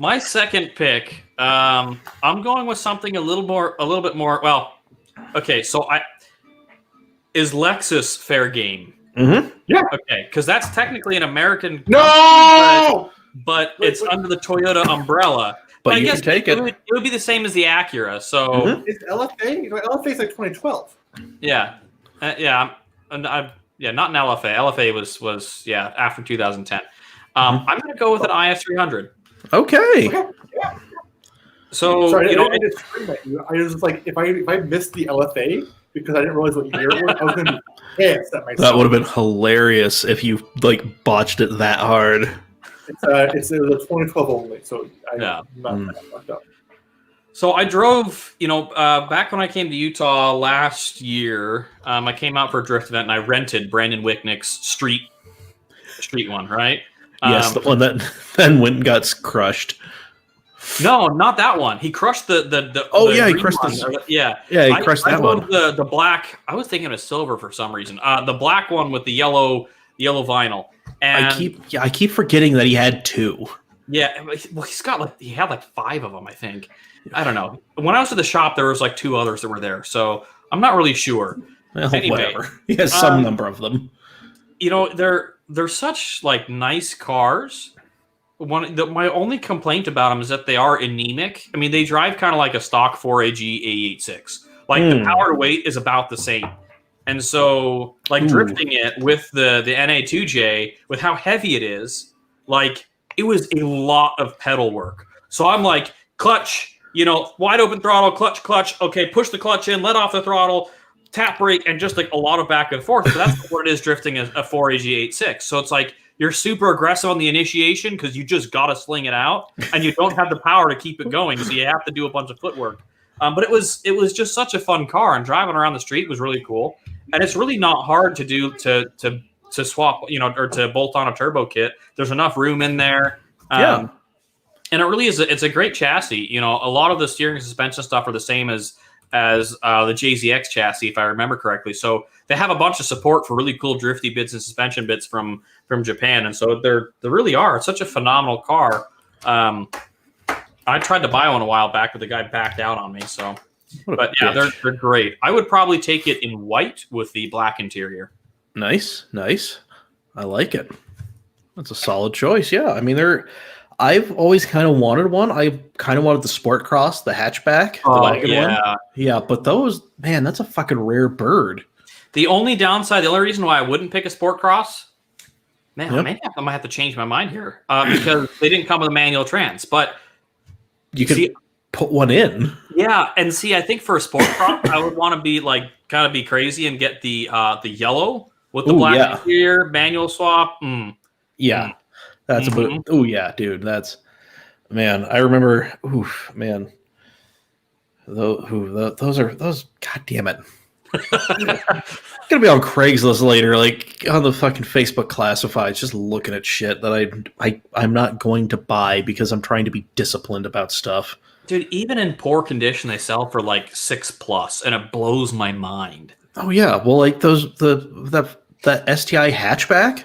My second pick, I'm going with something a little bit more. Well, okay, so is Lexus fair game? Mm-hmm. Yeah. Okay, because that's technically an American. No, but it's under the Toyota umbrella. But I you guess can take it. It would be the same as the Acura. So it's LFA. You know, LFA is like 2012. Yeah, not an LFA. LFA was after 2010. I'm going to go with an IS300. Okay. Yeah. So Sorry, you know, I just screamed at you. I was just like, if I missed the LFA because I didn't realize what year it was, I was going to be pissed at myself. That would have been hilarious if you like botched it that hard. It was a 2012 only, so I'm not that fucked up. So I drove, you know, back when I came to Utah last year, I came out for a drift event and I rented Brandon Wicknick's street one, right? Yes, the one that then went and got crushed. No, not that one. He crushed the Oh, yeah, he green crushed one. Yeah, Yeah, he crushed that drove one. The black. I was thinking of silver for some reason. The black one with the yellow vinyl. And I keep forgetting that he had two. yeah, well, he had like 5 of them, I think. I don't know. When I was at the shop, there was like 2 others that were there, so I'm not really sure. Well, Anyway, whatever. He has some number of them. You know, they're such like nice cars. My only complaint about them is that they are anemic. I mean, they drive kind of like a stock 4AG A86. Like the power to weight is about the same. And so like drifting it with the NA2J, with how heavy it is, like it was a lot of pedal work. So I'm like, clutch, wide open throttle, clutch. Okay, push the clutch in, let off the throttle, tap brake, and just like a lot of back and forth. So that's what it is drifting a 4AG86. So it's like you're super aggressive on the initiation because you just got to sling it out, and you don't have the power to keep it going, so you have to do a bunch of footwork. But it was just such a fun car, and driving around the street was really cool. And it's really not hard to do to swap, or to bolt on a turbo kit. There's enough room in there. Yeah. And it really is. It's a great chassis. A lot of the steering and suspension stuff are the same as the JZX chassis, if I remember correctly. So they have a bunch of support for really cool drifty bits and suspension bits from Japan, and so they really are. It's such a phenomenal car. I tried to buy one a while back, but the guy backed out on me. So, but yeah, they're great. I would probably take it in white with the black interior. Nice. I like it. That's a solid choice. Yeah, I mean I've always kind of wanted one. I kind of wanted the Sport Cross, the hatchback, the wagon one. Yeah, but those, man, that's a fucking rare bird. The only reason why I wouldn't pick a Sport Cross, man, I might have to change my mind here because they didn't come with a manual trans. But you could put one in. Yeah, and see, I think for a Sport Cross, I would want to be like kind of be crazy and get the yellow with the black interior, manual swap. Yeah. That's dude. That's, man. I remember. Man. Those are. God damn it. Gonna be on Craigslist later, like on the fucking Facebook classifieds, just looking at shit that I'm not going to buy because I'm trying to be disciplined about stuff. Dude, even in poor condition, they sell for like $6+, and it blows my mind. Oh yeah, well, like that STI hatchback,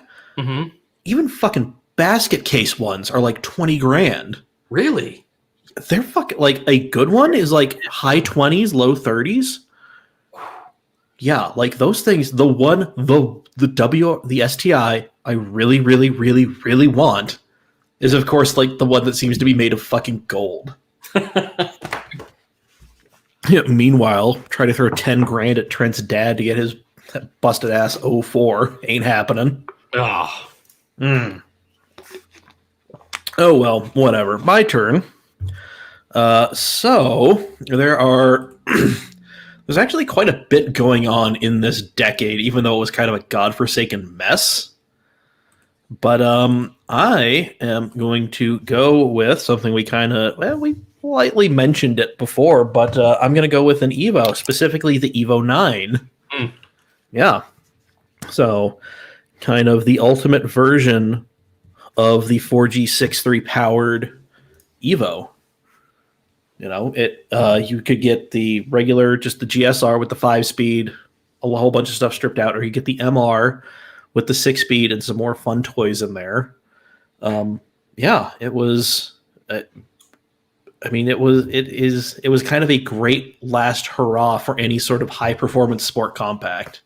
even fucking basket case ones are like $20,000. Really? They're fucking like a good one is like high 20s, low 30s. Yeah, like those things. The STI I really, really, really, really want is of course like the one that seems to be made of fucking gold. Yeah, meanwhile, try to throw $10,000 at Trent's dad to get his busted ass 04. Ain't happening. Oh. Oh well, whatever. My turn. So there's actually quite a bit going on in this decade, even though it was kind of a godforsaken mess. But I am going to go with something we lightly mentioned it before, but I'm going to go with an Evo, specifically the Evo 9. Yeah. So kind of the ultimate version of the 4G63 powered Evo. You could get the regular, just the GSR with the 5-speed, a whole bunch of stuff stripped out, or you get the MR with the 6-speed and some more fun toys in there. It was. It was kind of a great last hurrah for any sort of high performance sport compact.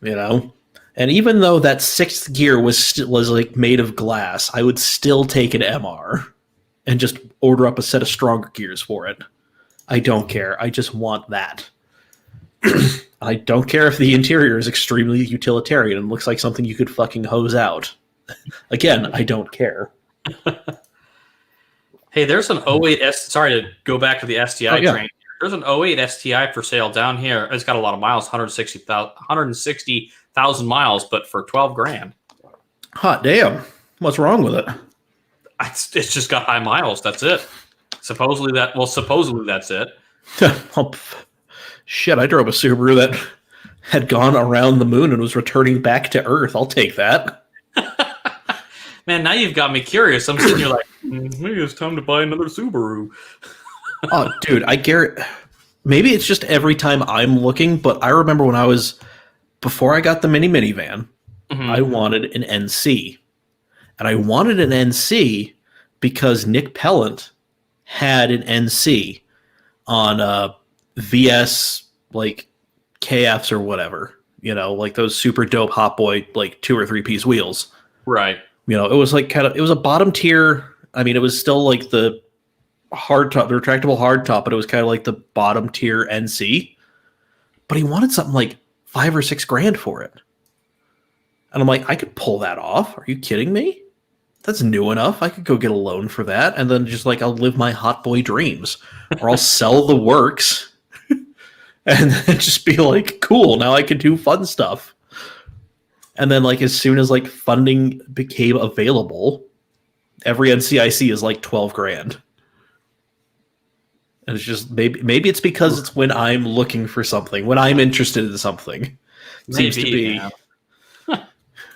And even though that 6th gear was like made of glass, I would still take an MR and just order up a set of stronger gears for it. I don't care. I just want that. I don't care if the interior is extremely utilitarian and looks like something you could fucking hose out. Again, I don't care. Hey, there's an 08 sorry to go back to the STI train. There's an 08 STI for sale down here. It's got a lot of miles, 160,000 miles, but for $12,000. Hot damn. What's wrong with it? It's just got high miles. That's it. Supposedly that's it. Oh, shit, I drove a Subaru that had gone around the moon and was returning back to Earth. I'll take that. Man, now you've got me curious. I'm sitting here like, maybe it's time to buy another Subaru. Oh, dude, I guarantee. Maybe it's just every time I'm looking, but I remember before I got the minivan, I wanted an NC. And I wanted an NC because Nick Pellant had an NC on VS, like KFs or whatever, like those super dope Hot Boy, like 2 or 3 piece wheels. Right. It was like it was a bottom tier. I mean, it was still like the hardtop, the retractable hardtop, but it was kind of like the bottom tier NC. But he wanted something like $5 or $6 grand for it. And I'm like, I could pull that off. Are you kidding me? That's new enough. I could go get a loan for that. And then just like, I'll live my hot boy dreams, or I'll sell the works and then just be like, cool, now I can do fun stuff. And then like, as soon as like funding became available, every NCIC is like 12 grand. And it's just maybe it's because it's when I'm looking for something, when I'm interested in something. It seems to be. Yeah.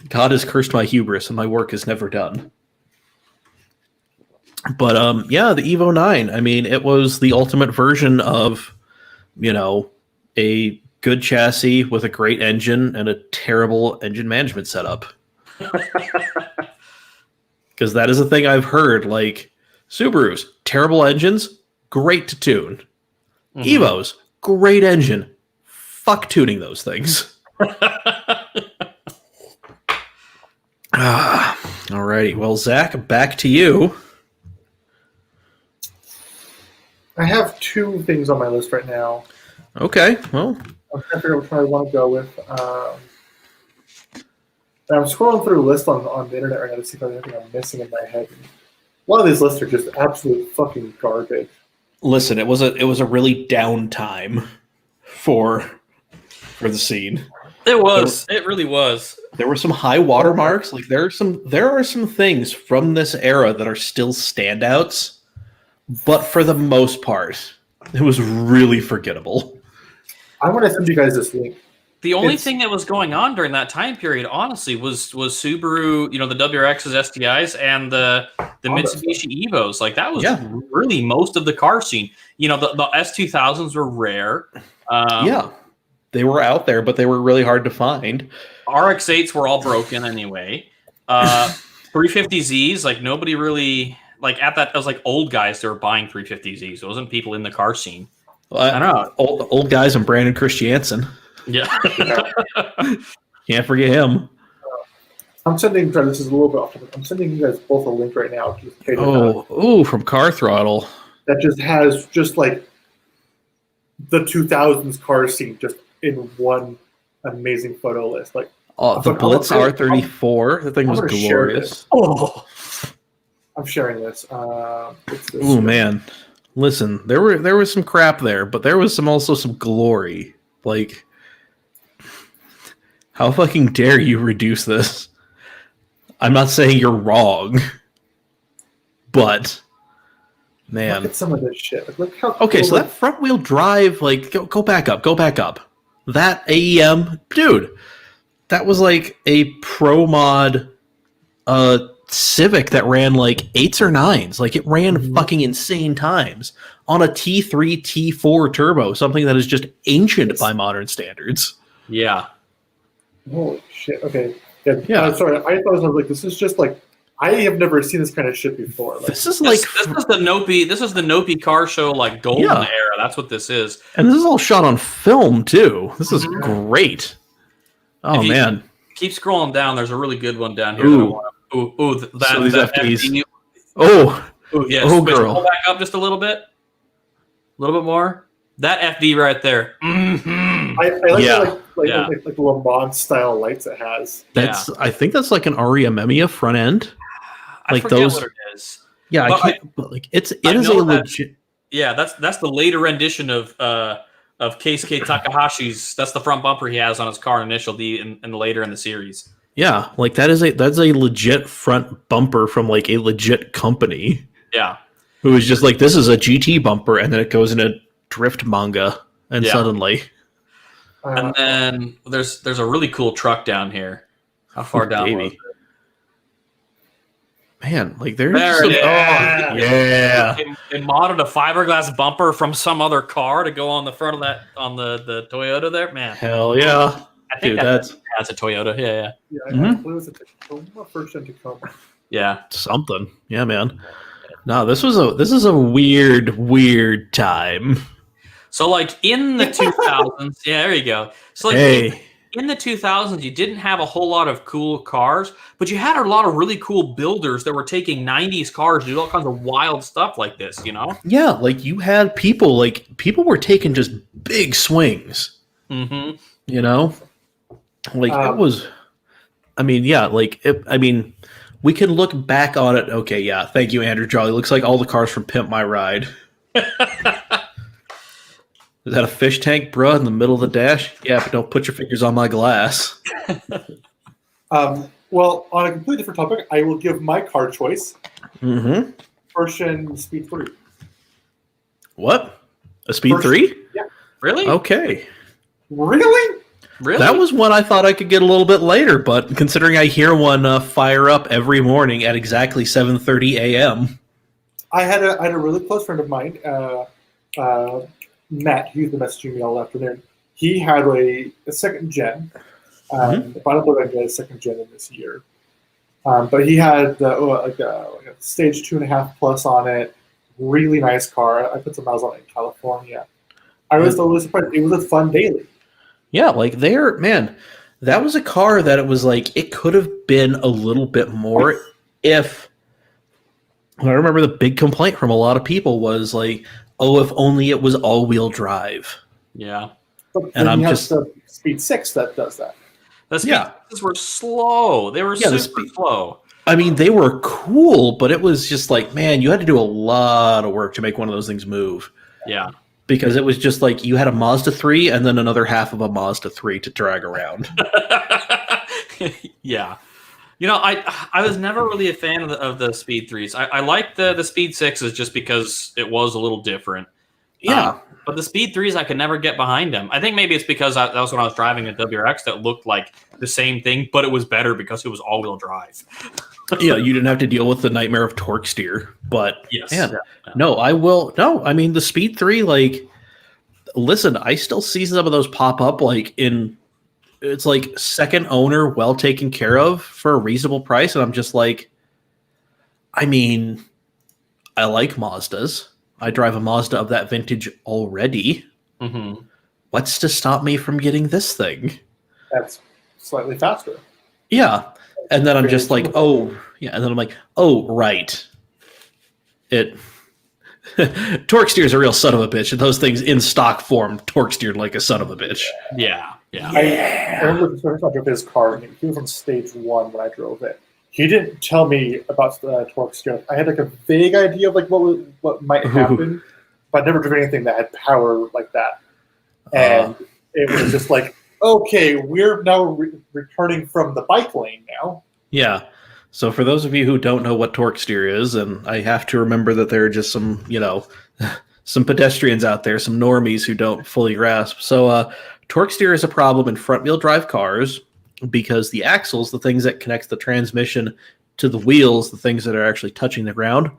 God has cursed my hubris, and my work is never done. But yeah, the Evo 9. I mean, it was the ultimate version of, a good chassis with a great engine and a terrible engine management setup. Because that is a thing I've heard. Like, Subarus, terrible engines, great to tune. Evos, great engine. Fuck tuning those things. Alrighty. Well, Zach, back to you. I have 2 things on my list right now. Okay. Well, I'm trying to figure out which one I want to go with. I'm scrolling through a list on the internet right now to see if there's anything I'm missing in my head. A lot of these lists are just absolute fucking garbage. listen, it was a really down time for the scene. It was. It really was. There were some high watermarks. Like there are some things from this era that are still standouts, but for the most part, it was really forgettable. I want to send you guys this link. The only thing that was going on during that time period, honestly, was Subaru, the WRX's STIs and the Mitsubishi Evos. Like that was really most of the car scene. The S2000s were rare. They were out there, but they were really hard to find. RX-8s were all broken anyway. 350Zs, like nobody really at that. It was like old guys that were buying 350Zs. It wasn't people in the car scene. I don't know. Old guys and Brandon Christiansen. Yeah. Can't forget him. I'm sending, this is a little bit off topic. I'm sending you guys both a link right now. From Car Throttle. That just has just like the 2000s car scene just in one amazing photo list. Like the Blitz R34. The thing was glorious. I'm sharing this. Oh man, listen, there was some crap there, but there was also some glory. Like, how fucking dare you reduce this? I'm not saying you're wrong, but man, look at some of this shit. Like, look how okay, so that front wheel drive, like, go back up. That AEM, dude, that was like a pro mod Civic that ran like 8s or 9s. Like it ran fucking insane times on a T3, T4 turbo, something that is just ancient by modern standards. Yeah. Holy shit. Okay. Yeah. Sorry. I thought it was like, this is just like, I have never seen this kind of shit before. Like, this is the Nopi car show, like golden era. That's what this is. And this is all shot on film too. This is great. Oh man. Keep scrolling down. There's a really good one down here. That these FDs. FD. Yes. Oh, girl. Pull back up just a little bit. A little bit more. That FD right there. Mm-hmm. I like the Le Mans style lights it has. I think that's like an Ariamemia front end. I forget what it is. Yeah, it is a legit. Yeah, that's the later rendition of Keisuke Takahashi's. That's the front bumper he has on his car initial D and later in the series. Yeah, like that's a legit front bumper from like a legit company. Yeah. Who is just like, this is a GT bumper, and then it goes in a drift manga, and suddenly. And then there's a really cool truck down here. How far down was it? Man, like there's There some, it is. yeah. They modded a fiberglass bumper from some other car to go on the front of that on the Toyota there. Man, Hell yeah. I think Dude, that's a Toyota. Yeah, Yeah, I Mhm. believe it was a Tacoma, first gen Tacoma. yeah. something. Yeah, man. No, this is a weird time. So like in the 2000s, yeah, there you go. So like Hey. in the 2000s, you didn't have a whole lot of cool cars, but you had a lot of really cool builders that were taking 90s cars to do all kinds of wild stuff like this, you know? Yeah, like you had people were taking just big swings, Mm-hmm. you know? Like it was I mean, yeah, we can look back on it. Okay, yeah. Thank you, Andrew Jolly. Looks like all the cars from Pimp My Ride. Is that a fish tank, bruh, in the middle of the dash? Yeah, but don't put your fingers on my glass. Well, on a completely different topic, I will give my car choice. Mm-hmm. First gen Speed 3. What? A Speed First- 3? Yeah. Really? Okay. Really? Really? That was one I thought I could get a little bit later, but considering I hear one fire up every morning at exactly 7:30 a.m. I had a really close friend of mine, Matt. He used to message me all afternoon. He had a second gen. But I don't believe I get a second gen in this year. But he had like a stage 2.5 plus on it. Really nice car. I put some miles on it in California. I was totally surprised. It was a fun daily. Yeah, like that was a car that it was like it could have been a little bit more if I remember the big complaint from a lot of people was like, oh, if only it was all-wheel drive. Yeah. But And then I'm you have just- the Speed 6 that does that. The speed Yeah. were slow. They were Yeah, the super slow. I mean, they were cool, but it was just like, man, you had to do a lot of work to make one of those things move. Yeah. Because it was just like you had a Mazda 3 and then another half of a Mazda 3 to drag around. Yeah. You know, I was never really a fan of the Speed 3s. I liked the Speed 6s just because it was a little different. Yeah. But the Speed 3s, I could never get behind them. I think maybe it's because that was when I was driving a WRX that looked like the same thing, but it was better because it was all-wheel drive. Yeah, you didn't have to deal with the nightmare of torque steer. But Yes. man, Yeah. no, I will. No, I mean, the Speed 3, like, listen, I still see some of those pop up, like, it's like second owner, well taken care of for a reasonable price. And I'm just like, I mean, I like Mazdas. I drive a Mazda of that vintage already. Mm-hmm. What's to stop me from getting this thing? That's slightly faster. Yeah. And then I'm just like, oh, yeah. And then I'm like, oh, right. Torque steer's a real son of a bitch. And those things in stock form torque steered like a son of a bitch. Yeah. Yeah. I remember the first time I drove his car, and he was on stage 1 when I drove it. He didn't tell me about the torque steer. I had like a vague idea of like what might happen, but I never drove anything that had power like that. And it was just like, okay, we're now returning from the bike lane now. Yeah. So for those of you who don't know what torque steer is, and I have to remember that there are just some, some pedestrians out there, some normies who don't fully grasp. So torque steer is a problem in front wheel drive cars because the axles, the things that connect the transmission to the wheels, the things that are actually touching the ground,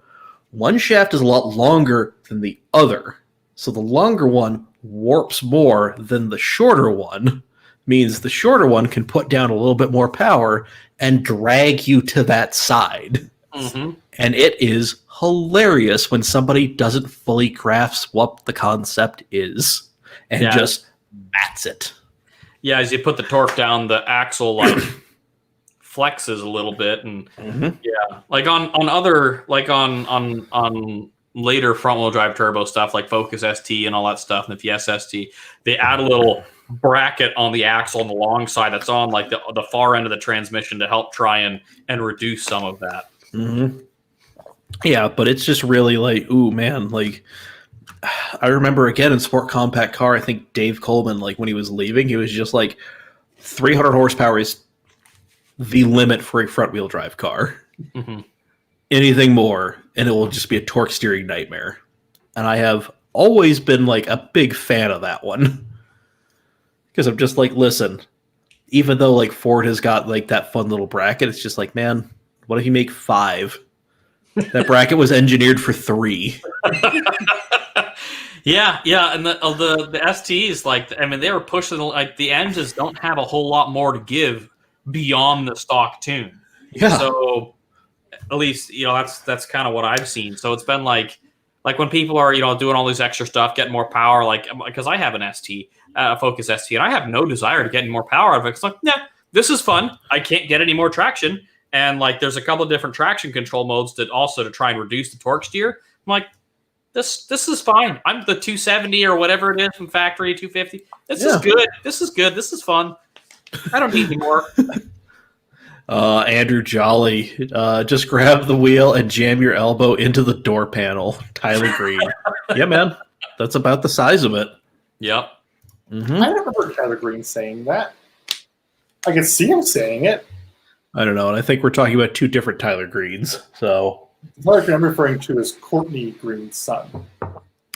one shaft is a lot longer than the other. So the longer one warps more than the shorter one, means the shorter one can put down a little bit more power and drag you to that side. Mm-hmm. And it is hilarious when somebody doesn't fully grasp what the concept is and Yeah. just bats it. Yeah, as you put the torque down, the axle like flexes a little bit, and yeah, like on other like on later front wheel drive turbo stuff like Focus ST and all that stuff, and the Fiesta ST, they add a little bracket on the axle on the long side that's on like the far end of the transmission to help try and reduce some of that. Mm-hmm. Yeah, but it's just really like, ooh, man, like I remember again in Sport Compact Car, I think Dave Coleman, like when he was leaving, he was just like 300 horsepower is the limit for a front wheel drive car. Mm-hmm. Anything more, and it will just be a torque steering nightmare. And I have always been like a big fan of that one. Because I'm just like, listen, even though like Ford has got like that fun little bracket, it's just like, man, what if you make 5 That bracket was engineered for 3. Yeah, and the STs, like, I mean, they were pushing, like, the engines don't have a whole lot more to give beyond the stock tune. Yeah. So at least, that's kind of what I've seen. So it's been like when people are, doing all this extra stuff, getting more power, like, because I have an ST, Focus ST, and I have no desire to get any more power out of it. It's like, nah, this is fun. I can't get any more traction. And like, there's a couple of different traction control modes that also to try and reduce the torque steer. I'm like, this is fine. I'm the 270 or whatever it is from factory, 250. This is good. This is good. This is fun. I don't need any more. Andrew Jolly, just grab the wheel and jam your elbow into the door panel. Tyler Green. Yeah, man. That's about the size of it. Yep. I never heard Tyler Green saying that. I can see him saying it. I don't know, and I think we're talking about 2 different Tyler Greens. So, The Tyler Green I'm referring to is Courtney Green's son.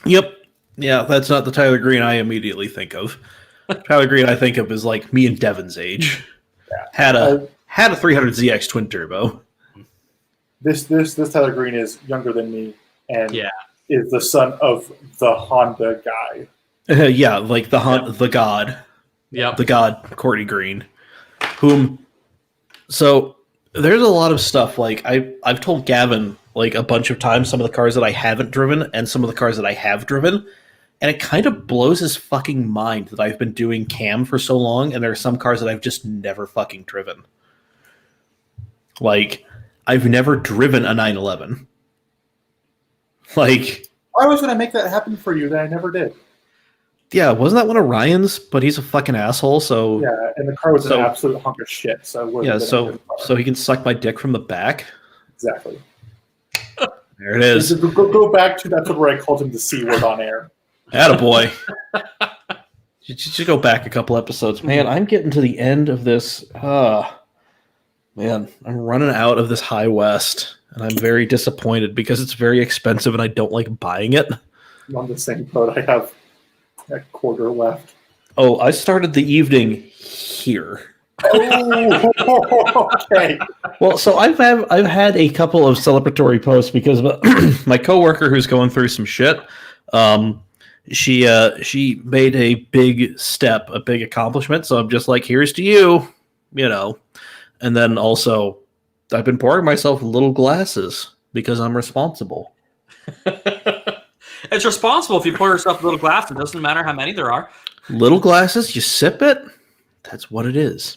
yep, yeah, that's not the Tyler Green I immediately think of. Tyler Green I think of is like me and Devin's age. Had a 300ZX twin turbo. This Tyler Green is younger than me and Yeah. is the son of the Honda guy. Yeah, like the god. Yep. The god Courtney Green, so there's a lot of stuff, like I've told Gavin like a bunch of times some of the cars that I haven't driven and some of the cars that I have driven, and it kind of blows his fucking mind that I've been doing cam for so long and there are some cars that I've just never fucking driven. Like, I've never driven a 911. Like, I was going to make that happen for you that I never did. yeah, wasn't that one of Ryan's? But he's a fucking asshole, so Yeah, and the car was an absolute hunk of shit. So it wouldn't yeah, have been a so good car. so he can suck my dick from the back. Exactly. There it is. Go back to that where I called him the C word on air. Attaboy. You should go back a couple episodes. Man, I'm getting to the end of this. Man, I'm running out of this High West, and I'm very disappointed because it's very expensive and I don't like buying it. I'm on the same boat. I have a quarter left. Oh, I started the evening here. Oh, okay. Well, so I've had a couple of celebratory posts because my coworker who's going through some shit. She made a big step, a big accomplishment. So I'm just like, here's to you, And then also, I've been pouring myself little glasses because I'm responsible. It's responsible if you pour yourself a little glass. It doesn't matter how many there are. Little glasses, you sip it. That's what it is.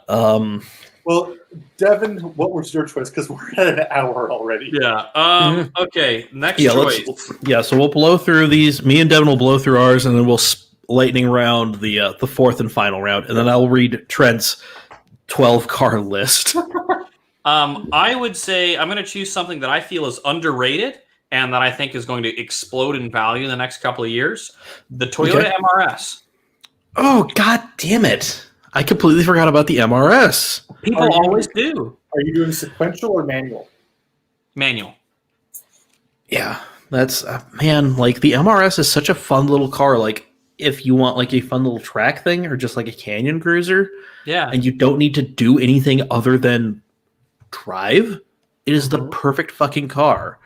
Well, Devin, what was your choice? Because we're at an hour already. Yeah. Okay. Next choice. So we'll blow through these. Me and Devin will blow through ours, and then we'll lightning round the fourth and final round, and then I'll read Trent's 12-car list. I would say I'm going to choose something that I feel is underrated and that I think is going to explode in value in the next couple of years. The Toyota MRS. Oh, god damn it. I completely forgot about the MRS. People always do. Are you doing sequential or manual? Manual. Yeah, that's man. Like the MRS is such a fun little car. Like if you want like a fun little track thing or just like a canyon cruiser, yeah, and you don't need to do anything other than drive, it is the perfect fucking car.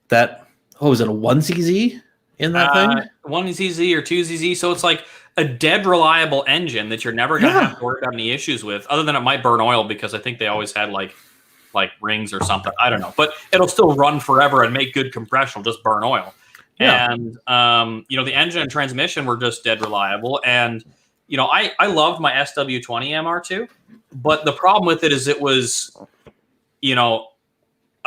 That is it a 1ZZ in that thing? 1ZZ or 2ZZ. So it's like a dead reliable engine that you're never going to have to worry about any issues with, other than it might burn oil because I think they always had like rings or something. I don't know, but it'll still run forever and make good compression. It'll just burn oil. Yeah. And the engine and transmission were just dead reliable. And I loved my SW20 MR2, but the problem with it is it was kind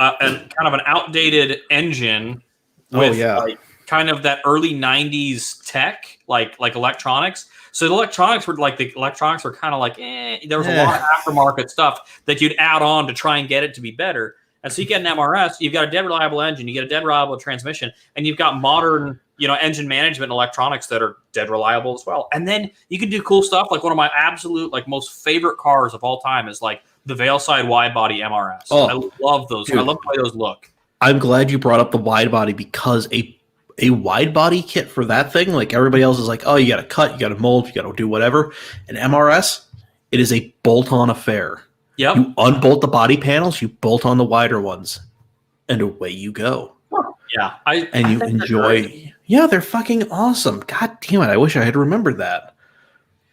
of an outdated engine with kind of that early 90s tech, like electronics. So the electronics were kind of like, there was a lot of aftermarket stuff that you'd add on to try and get it to be better. And so you get an MRS, you've got a dead reliable engine, you get a dead reliable transmission, and you've got modern, engine management electronics that are dead reliable as well. And then you can do cool stuff. Like one of my absolute, most favorite cars of all time is like the Veilside wide body MRS. Oh, I love those. Dude, I love the way those look. I'm glad you brought up the wide body because a wide body kit for that thing, like everybody else is like, oh, you got to cut, you got to mold, you got to do whatever. An MRS, it is a bolt-on affair. Yep. You unbolt the body panels, you bolt on the wider ones. and away you go. Yeah, And you enjoy. Yeah, they're fucking awesome. God damn it! I wish I had remembered that.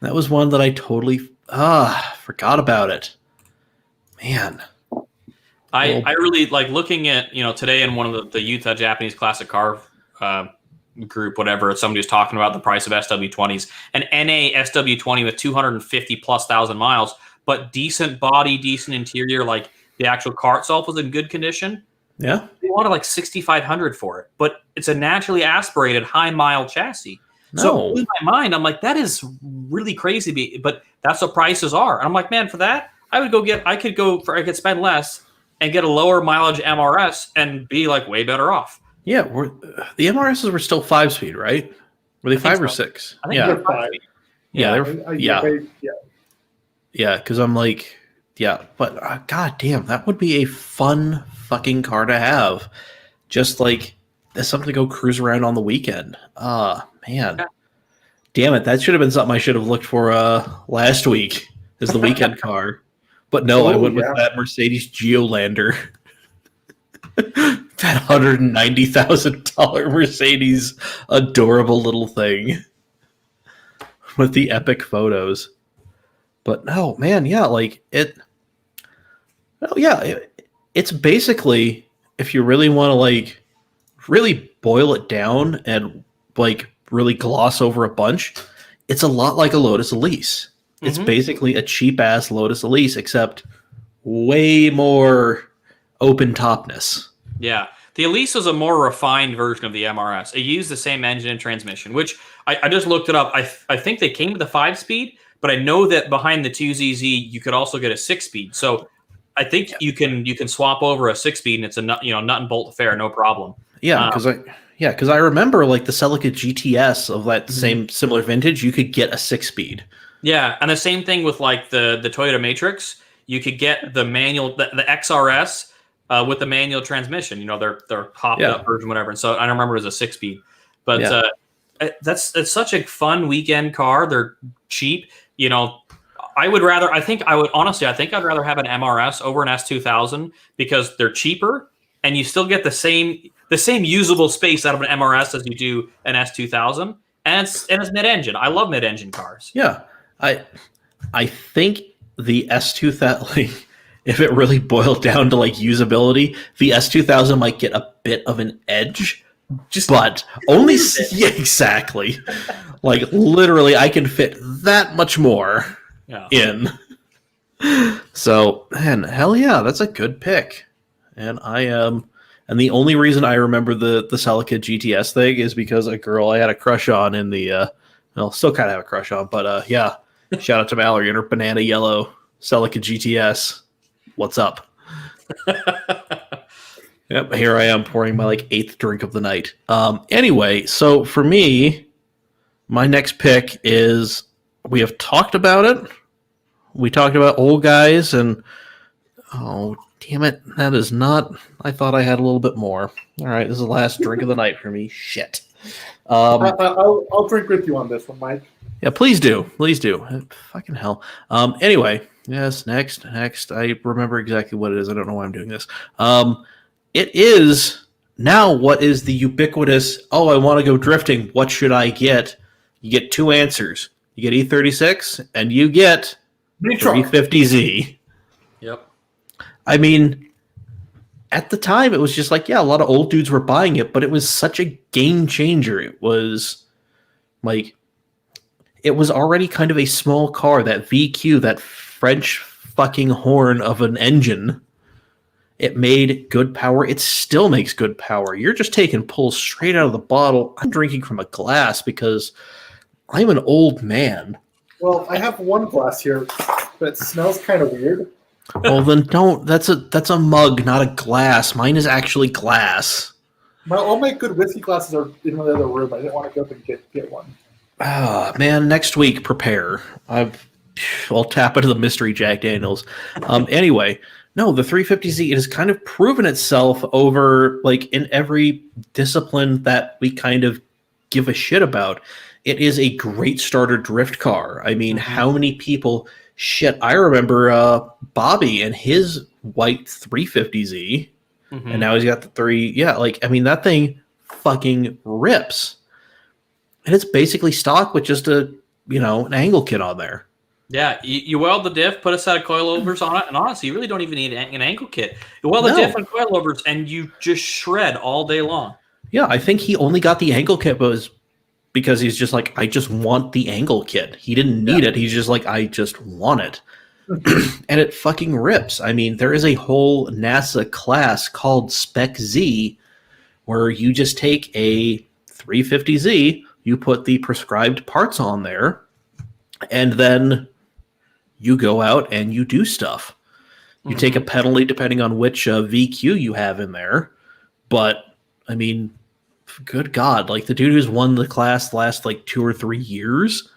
That was one that I totally forgot about it. Man. I really like looking at, today in one of the Utah Japanese classic car group, whatever, somebody was talking about the price of SW20s. An NA SW20 with 250 plus thousand miles, but decent body, decent interior, like the actual car itself was in good condition. Yeah. They wanted like 6,500 for it, but it's a naturally aspirated high mile chassis. So in my mind, I'm like, that is really crazy, but that's what prices are. And I'm like, man, for that, I could spend less and get a lower mileage MRS and be like way better off. Yeah, the MRSs were still 5-speed, right? Were they 5 or 6? I think they're 5. Yeah, because I'm like, but god damn, that would be a fun fucking car to have. Just like as something to go cruise around on the weekend. Man. Yeah. Damn it, that should have been something I should have looked for last week as the weekend car. But no, I went with that Mercedes Geolander. That $190,000 Mercedes adorable little thing with the epic photos. But no, man, it's basically, if you really want to like really boil it down and like really gloss over a bunch, it's a lot like a Lotus Elise. It's basically a cheap ass Lotus Elise, except way more open topness. Yeah. The Elise was a more refined version of the MRS. It used the same engine and transmission, which I just looked it up. I think they came to the 5-speed, but I know that behind the 2ZZ, you could also get a 6-speed. So I think you can swap over a 6-speed, and it's a nut and bolt affair, no problem. Yeah, because I remember like the Celica GTS of that same similar vintage, you could get a 6-speed. Yeah, and the same thing with like the Toyota Matrix. You could get the manual, the XRS with the manual transmission. Their hopped up version, whatever. And so I don't remember it was a 6-speed, but it's such a fun weekend car. They're cheap. I'd rather have an MRS over an S2000 because they're cheaper and you still get the same usable space out of an MRS as you do an S2000. And it's mid-engine. I love mid-engine cars. Yeah. I think the S2000, if it really boiled down to like usability, the S2000 might get a bit of an edge, but only exactly. Like literally, I can fit that much more in. So, man, hell yeah, that's a good pick. And and the only reason I remember the Celica GTS thing is because a girl I had a crush on in the still kind of have a crush on, but shout out to Mallory and her banana yellow Celica GTS. What's up? Yep, here I am pouring my like 8th drink of the night. Anyway, so for me, my next pick is, we have talked about it. We talked about old guys, and oh damn it, that is not. I thought I had a little bit more. All right, this is the last drink of the night for me. Shit. I'll drink with you on this one, Mike. Yeah, please do. Fucking hell. Anyway, yes, next. I remember exactly what it is. I don't know why I'm doing this. It is now what is the ubiquitous, I want to go drifting. What should I get? You get 2 answers. You get E36 and you get 350Z. Yep. I mean, at the time, it was just like, a lot of old dudes were buying it, but it was such a game changer. It was like, it was already kind of a small car, that VQ, that French fucking horn of an engine. It made good power. It still makes good power. You're just taking pulls straight out of the bottle. I'm drinking from a glass because I'm an old man. Well, I have one glass here, but it smells kind of weird. Well, then don't. That's a mug, not a glass. Mine is actually glass. All my good whiskey glasses are in the other room. I didn't want to go up and get one. Ah, man, next week, prepare. I'll tap into the mystery Jack Daniels. Anyway, no, the 350Z, it has kind of proven itself over, like, in every discipline that we kind of give a shit about. It is a great starter drift car. I mean, how many people... Shit, I remember Bobby and his white 350Z. Mhm. And now he's got the 3. Yeah, like, I mean, that thing fucking rips. And it's basically stock with just an angle kit on there. Yeah, you weld the diff, put a set of coilovers on it, and honestly, you really don't even need an ankle kit. You weld the No. diff and coilovers, and you just shred all day long. Yeah, I think he only got the angle kit was because he's just like, I just want the angle kit. He didn't need it. He's just like, I just want it. And it fucking rips. I mean, there is a whole NASA class called Spec Z where you just take a 350Z, you put the prescribed parts on there, and then you go out and you do stuff. You take a penalty depending on which VQ you have in there. But, I mean, good God, like the dude who's won the class the last like 2 or 3 years,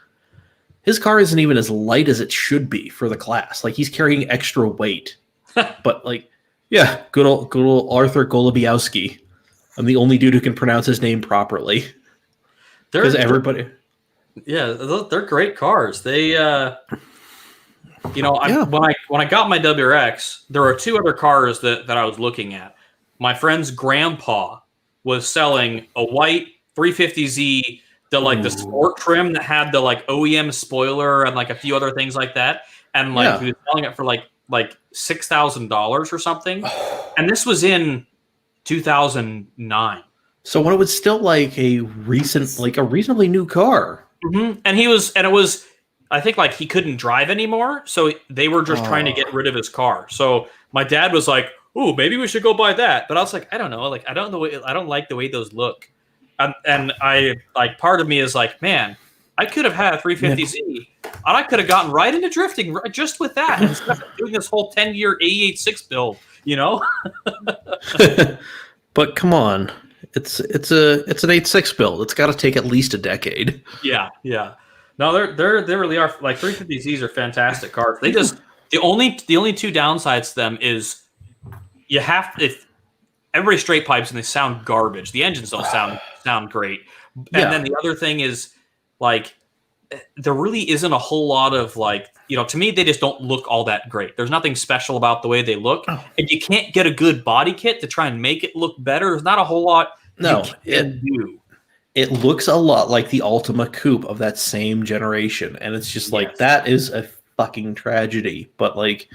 his car isn't even as light as it should be for the class. Like he's carrying extra weight. But like, yeah, good old Arthur Golubiowski. I'm the only dude who can pronounce his name properly. Because everybody... Yeah, they're great cars. They, when I got my WRX, there were 2 other cars that I was looking at. My friend's grandpa was selling a white 350Z, the sport trim that had the like OEM spoiler and like a few other things like that, and like he was selling it for like $6,000 or something. And this was in 2009. So when it was still like a reasonably new car. Mm-hmm. And it was, I think like he couldn't drive anymore, so they were just trying to get rid of his car. So my dad was like, "Ooh, maybe we should go buy that." But I was like, I don't know, like I don't like the way those look, and I like part of me is like, man, I could have had a 350Z, and I could have gotten right into drifting just with that instead of doing this whole 10-year AE86 build, you know. But come on. It's an 8.6 build. It's got to take at least a decade. Yeah. No, they really are. Like 350Zs are fantastic cars. They just the only 2 downsides to them is if everybody straight pipes and they sound garbage. The engines don't sound great. And then the other thing is like there really isn't a whole lot of like, to me they just don't look all that great. There's nothing special about the way they look. And you can't get a good body kit to try and make it look better. There's not a whole lot. No, it looks a lot like the Ultima Coupe of that same generation, and it's just like that is a fucking tragedy. But like,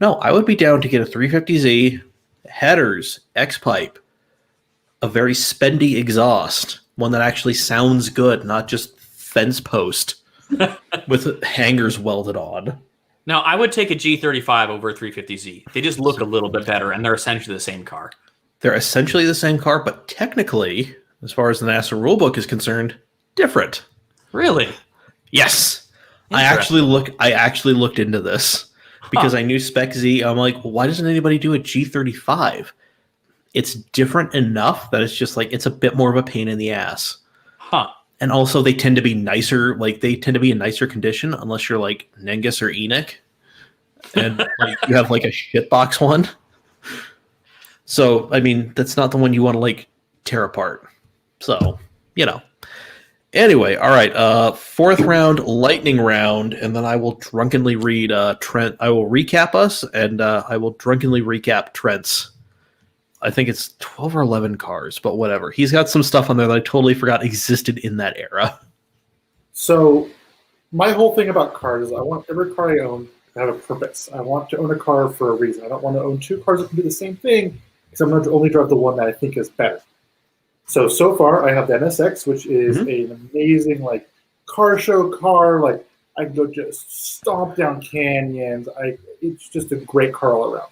no, I would be down to get a 350Z, headers, X-pipe, a very spendy exhaust, one that actually sounds good, not just fence post with hangers welded on. Now, I would take a G35 over a 350Z. They just look a little bit better, and they're essentially the same car. They're essentially the same car, but technically, as far as the NASA rulebook is concerned, different. Really? Yes. I actually looked into this because I knew Spec Z. I'm like, why doesn't anybody do a G35? It's different enough that it's just like it's a bit more of a pain in the ass. Huh. And also they tend to be nicer, like they tend to be in nicer condition unless you're like Nengus or Enoch. And like you have like a shitbox one. So, I mean, that's not the one you want to, like, tear apart. So, Anyway, all right. 4th round, lightning round, and then I will drunkenly read Trent. I will recap us, and I will drunkenly recap Trent's. I think it's 12 or 11 cars, but whatever. He's got some stuff on there that I totally forgot existed in that era. So, my whole thing about cars is I want every car I own to have a purpose. I want to own a car for a reason. I don't want to own 2 cars that can do the same thing, because I'm going to only drive the one that I think is better. So far, I have the NSX, which is an amazing, like, car show car. Like, I can go just stomp down canyons. It's just a great car all around.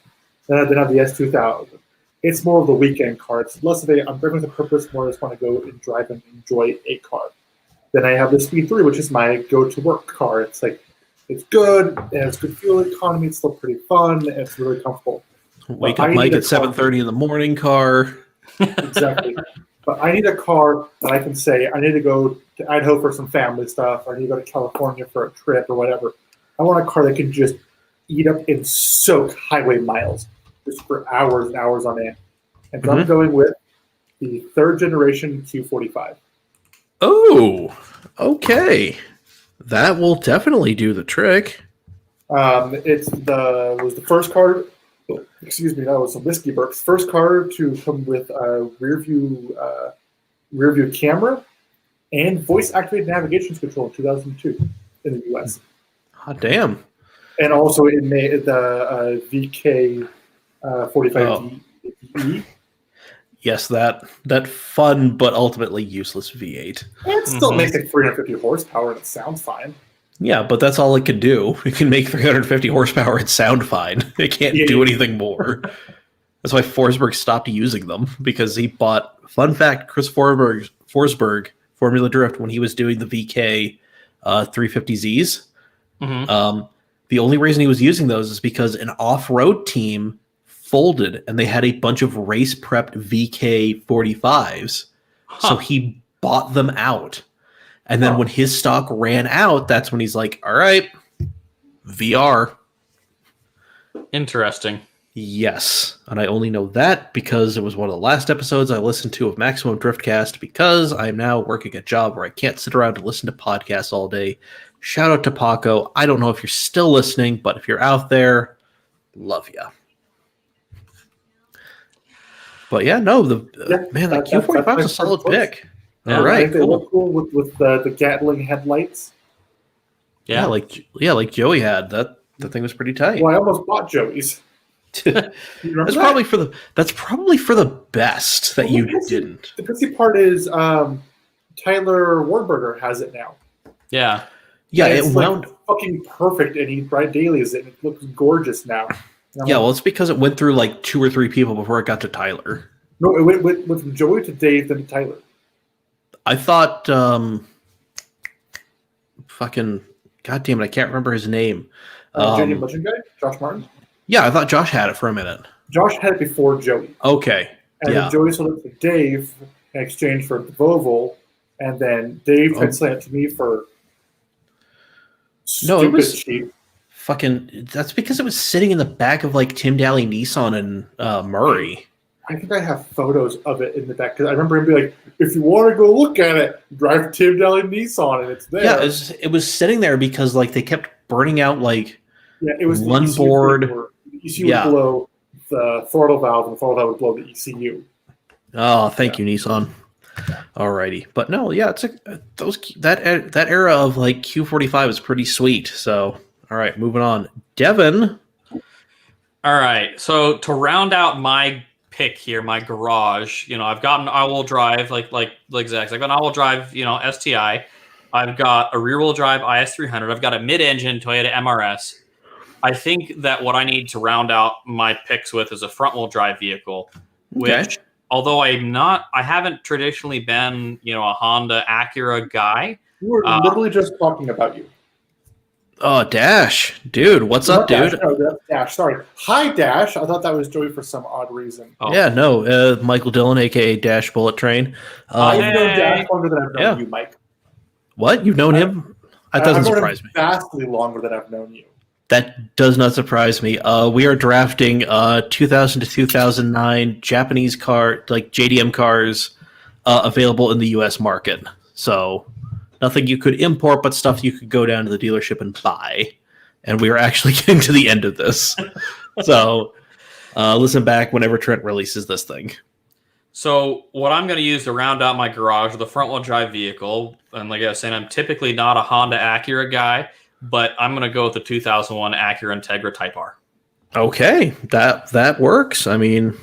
Then I have the S2000. It's more of the weekend car. It's less of I'm driving with a purpose, more I just want to go and drive and enjoy a car. Then I have the Speed 3, which is my go-to-work car. It's like, it's good, and it's good fuel economy. It's still pretty fun, and it's really comfortable. Wake up Mike at 7:30 in the morning car. Exactly. But I need a car that I can say, I need to go to Idaho for some family stuff, or I need to go to California for a trip or whatever. I want a car that can just eat up and soak highway miles just for hours and hours on end. And so I'm going with the 3rd generation Q45. Oh, okay. That will definitely do the trick. It was the first car Excuse me, that was some whiskey burps. First car to come with a rear view camera and voice activated navigation control in 2002 in the US. Hot damn. And also it made the VK 45E. Yes, that fun but ultimately useless V8. It still makes like 350 horsepower and it sounds fine. Yeah, but that's all it can do. It can make 350 horsepower and sound fine. It can't do anything more. That's why Forsberg stopped using them, because he bought, fun fact, Chris Forsberg, Formula Drift, when he was doing the VK 350Zs. Mm-hmm. The only reason he was using those is because an off-road team folded and they had a bunch of race prepped VK 45s. So he bought them out. And then when his stock ran out, that's when he's like, all right, VR. Interesting. Yes. And I only know that because it was one of the last episodes I listened to of Maximum Driftcast, because I'm now working a job where I can't sit around and listen to podcasts all day. Shout out to Paco. I don't know if you're still listening, but if you're out there, love ya. But yeah, no, man, that Q45 is a solid pick. All right, they look cool with the Gatling headlights. Yeah, like Joey had. The thing was pretty tight. Well, I almost bought Joey's. That's probably for the best that you didn't. The crazy part is Tyler Warburger has it now. Yeah. Yeah, and it it's wound fucking perfect, and he bright dailies it, and it looks gorgeous now. Yeah, well, it's because it went through like 2 or 3 people before it got to Tyler. No, it went from Joey to Dave, then to Tyler. I thought, fucking, goddamn it, I can't remember his name. JDM Legend guy, Josh Martin. Yeah, I thought Josh had it for a minute. Josh had it before Joey. Okay. And then Joey sold it to Dave in exchange for the Volvo, and then Dave translated it to me for stupid cheap. Fucking, that's because it was sitting in the back of like Tim Daly Nissan and Murray. I think I have photos of it in the back, because I remember him being like, if you want to go look at it, drive to Tim Daly Nissan, and it's there. Yeah, it was sitting there because like they kept burning out like it was one the ECU board. The ECU would blow the throttle valve, and the throttle valve would blow the ECU. Oh, thank you, Nissan. Alrighty, but no, yeah, it's that era of like Q45 is pretty sweet. So, all right, moving on, Devin. All right, so to round out my pick here, my garage, I've got an all-wheel drive, like Zach's. I've got an all-wheel drive, STI. I've got a rear-wheel drive IS300. I've got a mid-engine Toyota MRS. I think that what I need to round out my picks with is a front-wheel drive vehicle, which, although I haven't traditionally been, a Honda Acura guy. We were literally just talking about you. Oh, Dash. Dude, what's up, dude? No, that's Dash. Sorry. Hi, Dash. I thought that was Joey for some odd reason. Oh. Yeah, no. Michael Dillon, a.k.a. Dash Bullet Train. I've known Dash longer than I've known you, Mike. What? You've known him? That doesn't surprise me. Vastly longer than I've known you. That does not surprise me. We are drafting 2000 to 2009 Japanese car, like JDM cars, available in the US market. So nothing you could import, but stuff you could go down to the dealership and buy. And we are actually getting to the end of this. So listen back whenever Trent releases this thing. So what I'm going to use to round out my garage with a front-wheel drive vehicle, and like I was saying, I'm typically not a Honda Acura guy, but I'm going to go with the 2001 Acura Integra Type R. Okay, that works. I mean,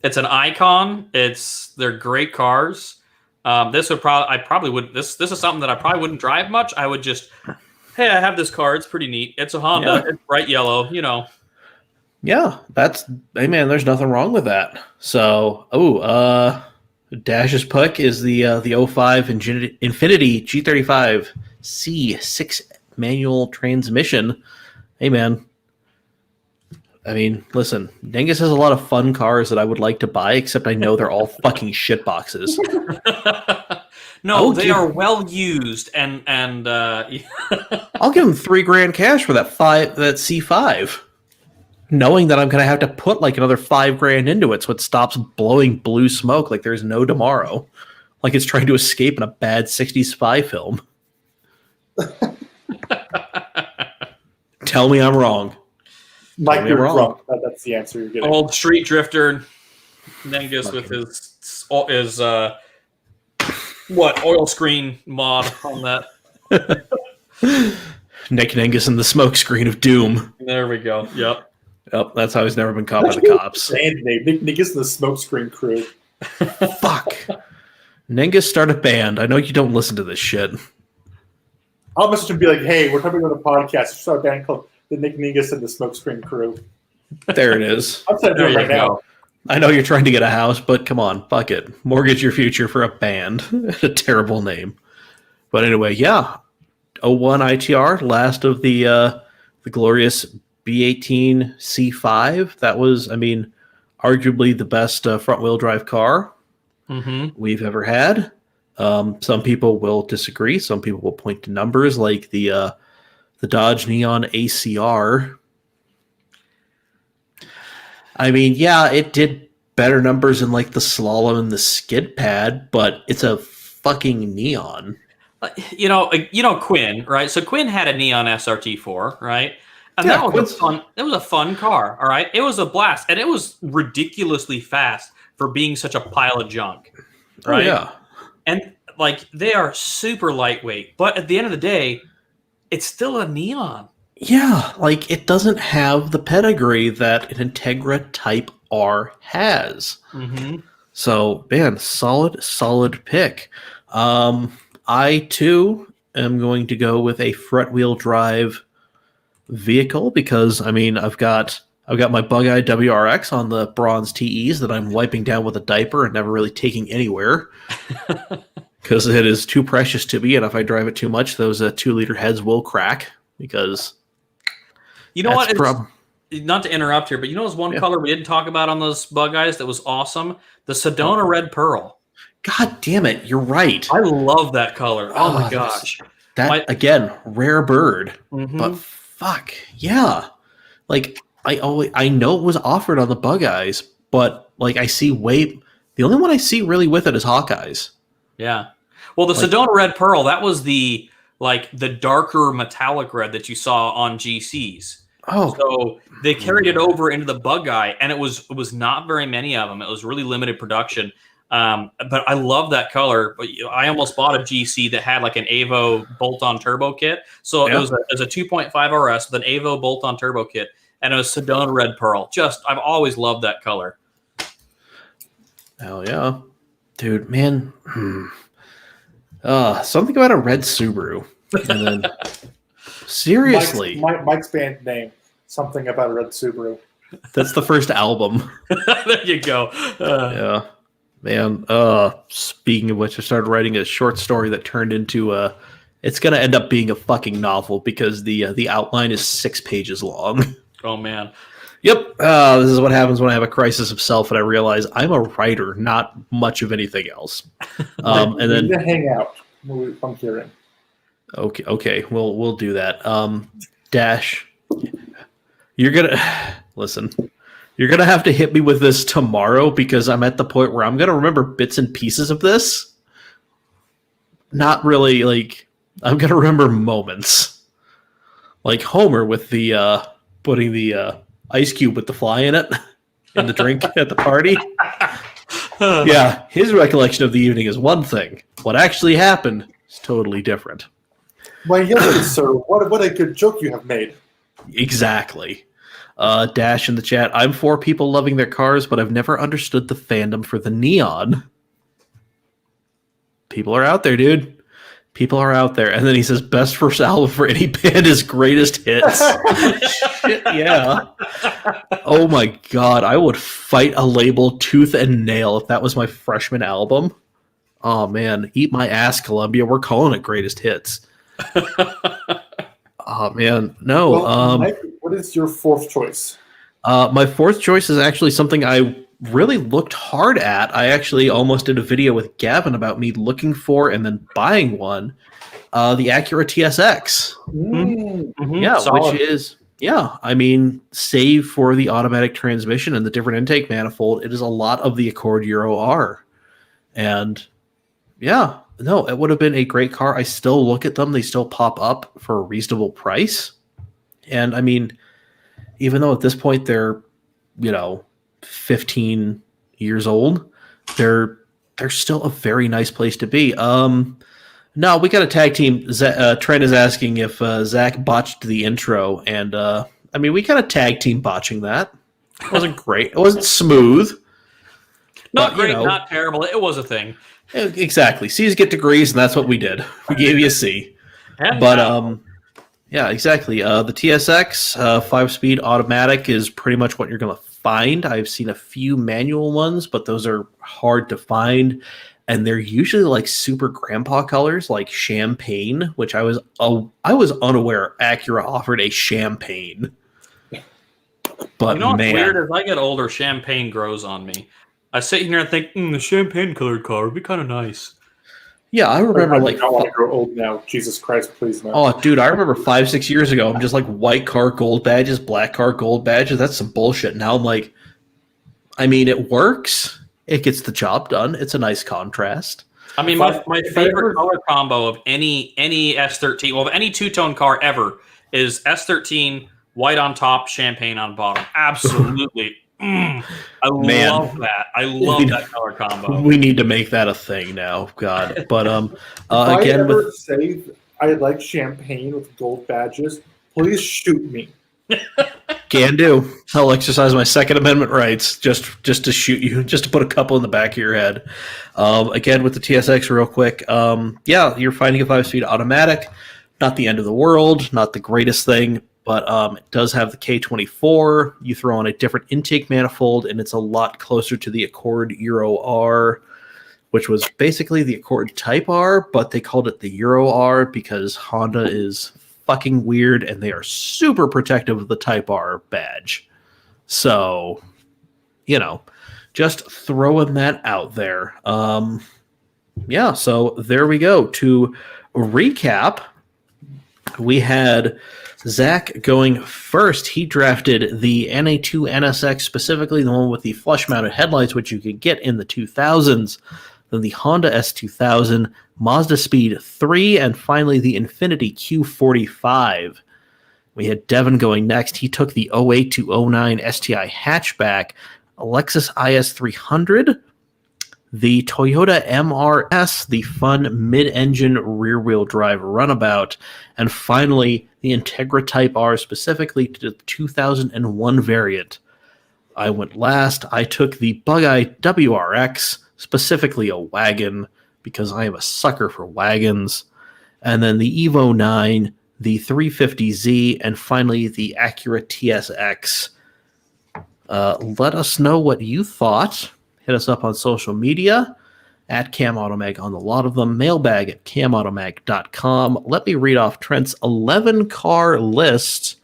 it's an icon. They're great cars. This is something that I probably wouldn't drive much. I would just, hey, I have this car. It's pretty neat. It's a Honda. Yeah. It's bright yellow. Yeah, hey man, there's nothing wrong with that. So, Dash's pick is the 05 Infiniti G35 C6 manual transmission. Hey man, I mean, listen, Dengus has a lot of fun cars that I would like to buy, except I know they're all fucking shit boxes. No, they are well used, and I'll give him $3,000 cash for that C5, knowing that I'm gonna have to put like another $5,000 into it, so it stops blowing blue smoke like there's no tomorrow, like it's trying to escape in a bad '60s spy film. Tell me I'm wrong. Mike, me you're wrong. drunk. That's the answer you're getting. Old street drifter Nengus with his oil screen mod on that. Nick Angus in the smoke screen of doom. There we go. Yep. Yep, that's how he's never been caught by the cops. Band name. Nick is the smokescreen crew. Fuck. Nengus start a band. I know you don't listen to this shit. I'll message him and be like, hey, we're talking about a podcast. Start a band called the Nick Negus and the Smokescreen Crew. There it is. I'm trying to do it right now. I know you're trying to get a house, but come on, fuck it. Mortgage your future for a band. A terrible name. But anyway, yeah. 01 ITR, last of the glorious B18 C5. That was, I mean, arguably the best front-wheel drive car we've ever had. Some people will disagree. Some people will point to numbers like the Dodge Neon ACR. I mean, yeah, it did better numbers in like the slalom and the skid pad, but it's a fucking Neon. You know Quinn, right? So Quinn had a Neon SRT4, right? And Yeah, that was fun. It was a fun car, all right. It was a blast, and it was ridiculously fast for being such a pile of junk, right? Oh, yeah. And like they are super lightweight, but at the end of the day, it's still a Neon. Yeah, like it doesn't have the pedigree that an Integra Type R has. So, man, solid pick. I too am going to go with a front-wheel drive vehicle because I mean I've got my Bug-Eye WRX on the bronze TEs that I'm wiping down with a diaper and never really taking anywhere because it is too precious to me, and if I drive it too much, those 2-liter heads will crack because. You know what? Problem. Not to interrupt here, but you know, there's one color we didn't talk about on those Bug-Eyes that was awesome: the Sedona Red Pearl. God damn it! You're right. I love that color. Oh my gosh, again, rare bird. But fuck yeah, like I know it was offered on the Bug-Eyes, but like the only one I see really with it is Hawkeyes. Yeah. Well, the Sedona Red Pearl, that was the darker metallic red that you saw on GCs. Oh, so they carried it over into the Bug-Eye, and it was not very many of them. It was really limited production. But I love that color. But I almost bought a GC that had like an Evo bolt-on turbo kit. So it was a 2.5 RS with an Evo bolt-on turbo kit, and it was Sedona Red Pearl. I've always loved that color. Hell yeah, dude, man. Something about a red Subaru, and then seriously, Mike's band name, something about a red Subaru. That's the first album. There you go. Yeah, man. Speaking of which, I started writing a short story that turned into it's gonna end up being a fucking novel because the outline is 6 pages long. Oh man. Yep. This is what happens when I have a crisis of self and I realize I'm a writer, not much of anything else. And then we need to hang out. I'm hearing. Okay, we'll do that. Dash, you're gonna listen. You're gonna have to hit me with this tomorrow because I'm at the point where I'm gonna remember bits and pieces of this. Not really, like I'm gonna remember moments, like Homer with the putting the ice cube with the fly in it in the drink at the party. Yeah, his recollection of the evening is one thing. What actually happened is totally different. Why, yes, sir. What a good joke you have made. Exactly. Dash in the chat. I'm for people loving their cars, but I've never understood the fandom for the Neon. People are out there, dude. People are out there. And then he says, best first album for any band is greatest hits. Shit, yeah. Oh my God. I would fight a label tooth and nail if that was my freshman album. Oh man. Eat my ass, Columbia. We're calling it greatest hits. Oh man. No. Well, Mike, what is your fourth choice? My fourth choice is actually something I really looked hard at. I actually almost did a video with Gavin about me looking for and then buying one. The Acura TSX. Yeah, solid. which is, I mean, save for the automatic transmission and the different intake manifold, it is a lot of the Accord Euro R. And yeah, no, it would have been a great car. I still look at them. They still pop up for a reasonable price. And I mean, even though at this point they're, 15 years old, they're still a very nice place to be. No, we got a tag team. Trent is asking if Zach botched the intro, and we got a tag team botching that. It wasn't great. It wasn't smooth. Not but, great, not terrible. It was a thing. Exactly. C's get degrees, and that's what we did. We gave you a C. Yeah, exactly. The TSX 5-speed automatic is pretty much what you're going to find. I've seen a few manual ones, but those are hard to find, and they're usually like super grandpa colors, like champagne, which I was unaware Acura offered a champagne. But you know what's man, weird? As I get older, champagne grows on me. I sit here and think, the champagne colored car would be kind of nice. yeah, I remember I like. don't want to grow old now. Jesus Christ, please no. Oh, dude, I remember 5-6 years ago. I'm just like white car gold badges, black car gold badges. That's some bullshit. Now I'm like, it works. It gets the job done. It's a nice contrast. My favorite color combo of any S13, well, of any two-tone car ever is S13, white on top, champagne on bottom. Absolutely. I love that. I love that color combo. We need to make that a thing now. God. But again, say I like champagne with gold badges, please shoot me. Can do. I'll exercise my Second Amendment rights just to shoot you, just to put a couple in the back of your head. Again, with the TSX, real quick. You're finding a 5-speed automatic. Not the end of the world. Not the greatest thing. But it does have the K24. You throw on a different intake manifold, and it's a lot closer to the Accord Euro R, which was basically the Accord Type R, but they called it the Euro R because Honda is fucking weird, and they are super protective of the Type R badge. So, just throwing that out there. So there we go. To recap, we had Zach going first. He drafted the NA2 NSX, specifically the one with the flush-mounted headlights, which you could get in the 2000s. Then the Honda S2000, Mazda Speed 3, and finally the Infiniti Q45. We had Devin going next. He took the 08 to 09 STI hatchback, a Lexus IS300, the Toyota MRS, the fun mid-engine rear-wheel drive runabout, and finally the Integra Type R, specifically to the 2001 variant. I went last. I took the Bug-Eye WRX, specifically a wagon, because I am a sucker for wagons, and then the Evo 9, the 350Z, and finally the Acura TSX. Let us know what you thought. Hit us up on social media at CamAutomag on a lot of them. Mailbag at camautomag.com. Let me read off Trent's 11-car list,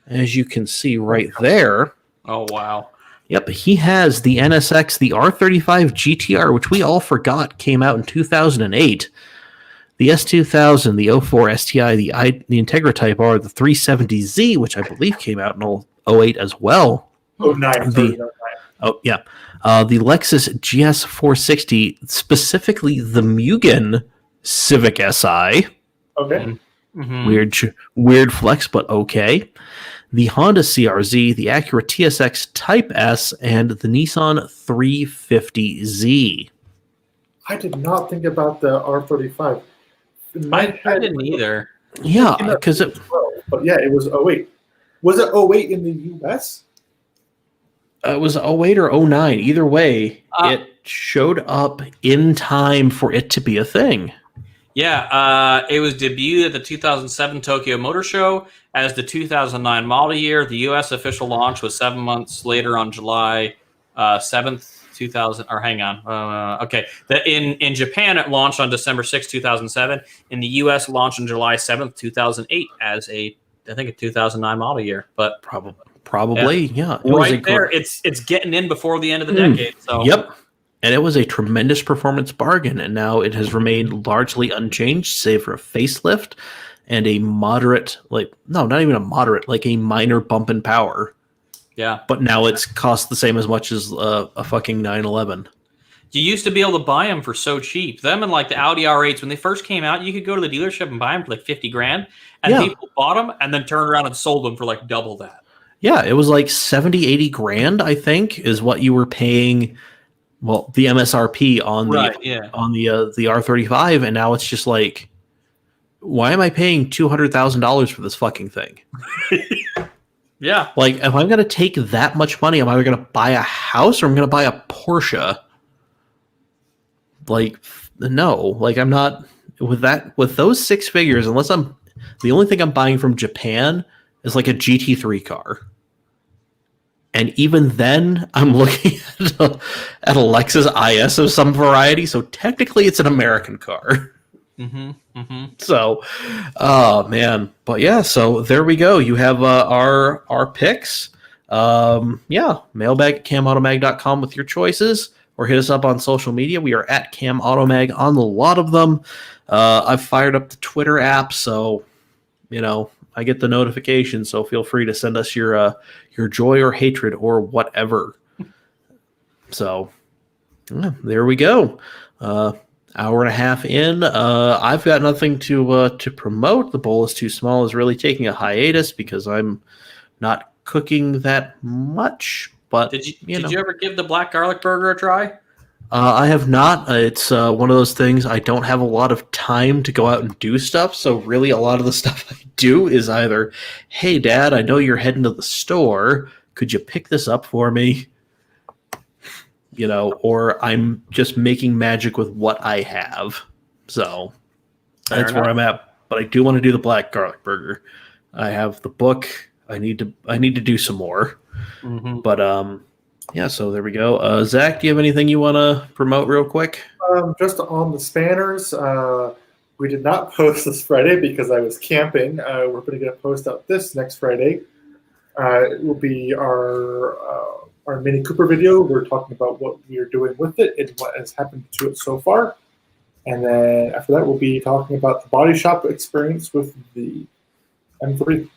as you can see right there. Oh, wow. Yep, he has the NSX, the R35 GTR, which we all forgot came out in 2008. The S2000, the 04 STI, the Integra Type R, the 370Z, which I believe came out in 08 as well. 09. The Lexus GS 460, specifically the Mugen Civic Si. Okay. Mm-hmm. Weird flex, but okay. The Honda CRZ, the Acura TSX Type S, and the Nissan 350Z. I did not think about the R35. I didn't either. Yeah, because it was 08. Was it 08 in the US? It was 08 or 09. Either way, it showed up in time for it to be a thing. Yeah, it was debuted at the 2007 Tokyo Motor Show as the 2009 model year. The U.S. official launch was 7 months later on July 7th, 2000. Or hang on. In Japan, it launched on December 6th, 2007. In the U.S., launched on July 7th, 2008 as a 2009 model year. But Probably, yeah. It right there, it's getting in before the end of the decade. So yep. And it was a tremendous performance bargain, and now it has remained largely unchanged, save for a facelift and a moderate, not even a moderate, like a minor bump in power. Yeah. But now it's cost the same as much as a fucking 911. You used to be able to buy them for so cheap. Them and like the Audi R8s, when they first came out, you could go to the dealership and buy them for like $50,000, and people bought them and then turned around and sold them for like double that. Yeah, it was like 70, 80 grand, I think, is what you were paying. Well, the MSRP on the R35, and now it's just like, why am I paying $200,000 for this fucking thing? Yeah. Like, if I'm gonna take that much money, am I gonna buy a house or I'm gonna buy a Porsche? Like, no, like I'm not with that with those six figures. Unless I'm the only thing I'm buying from Japan is like a GT3 car. And even then, I'm looking at a Lexus IS of some variety. So technically, it's an American car. So, oh man, but yeah. So there we go. You have our picks. Yeah, mailbag at camautomag.com with your choices, or hit us up on social media. We are at camautomag on a lot of them. I've fired up the Twitter app, so I get the notification, so feel free to send us your joy or hatred or whatever. So, yeah, there we go. Hour and a half in. I've got nothing to promote. The bowl is too small is really taking a hiatus because I'm not cooking that much. But did you ever give the black garlic burger a try? I have not. It's one of those things. I don't have a lot of time to go out and do stuff. So really, a lot of the stuff I do is either, "Hey, Dad, I know you're heading to the store. Could you pick this up for me?" Or I'm just making magic with what I have. So that's where I'm at. But I do want to do the black garlic burger. I have the book. I need to do some more. But yeah, so there we go. Zach, do you have anything you want to promote real quick? Just on the spanners, we did not post this Friday because I was camping. We're going to get a post out this next Friday. It will be our Mini Cooper video. We're talking about what we are doing with it and what has happened to it so far. And then after that, we'll be talking about the body shop experience with the M3.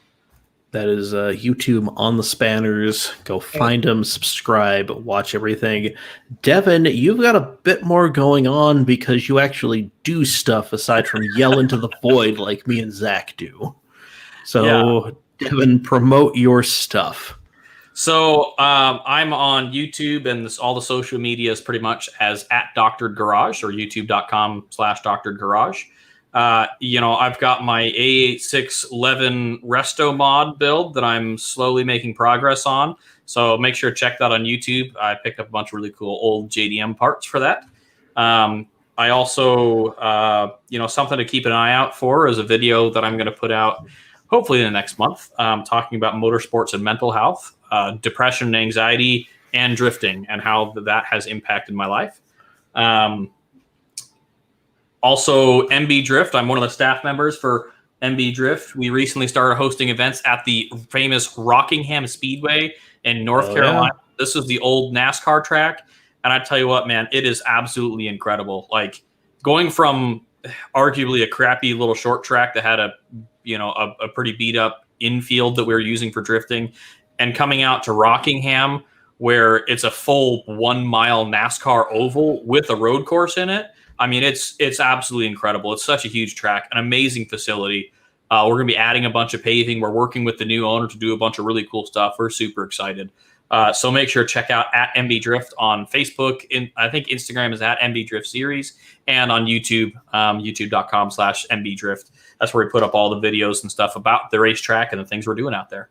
That is YouTube on the Spanners. Go find them, subscribe, watch everything. Devin, you've got a bit more going on because you actually do stuff aside from yell into the void like me and Zach do. So, yeah. Devin, promote your stuff. So I'm on YouTube and all the social medias pretty much as @Doctored Garage or youtube.com/Doctored Garage. I've got my A8611 Resto mod build that I'm slowly making progress on. So make sure to check that on YouTube. I picked up a bunch of really cool old JDM parts for that. I also, something to keep an eye out for is a video that I'm going to put out hopefully in the next month, talking about motorsports and mental health, depression and anxiety, and drifting, and how that has impacted my life. Also, MB Drift. I'm one of the staff members for MB Drift. We recently started hosting events at the famous Rockingham Speedway in North Carolina. Yeah. This is the old NASCAR track. And I tell you what, man, it is absolutely incredible. Like going from arguably a crappy little short track that had a pretty beat up infield that we were using for drifting, and coming out to Rockingham where it's a full 1 mile NASCAR oval with a road course in it. I mean, it's absolutely incredible. It's such a huge track, an amazing facility. We're going to be adding a bunch of paving. We're working with the new owner to do a bunch of really cool stuff. We're super excited. So make sure to check out @MB Drift on Facebook. I think Instagram is @MB Drift Series, and on YouTube, youtube.com/MB Drift. That's where we put up all the videos and stuff about the racetrack and the things we're doing out there.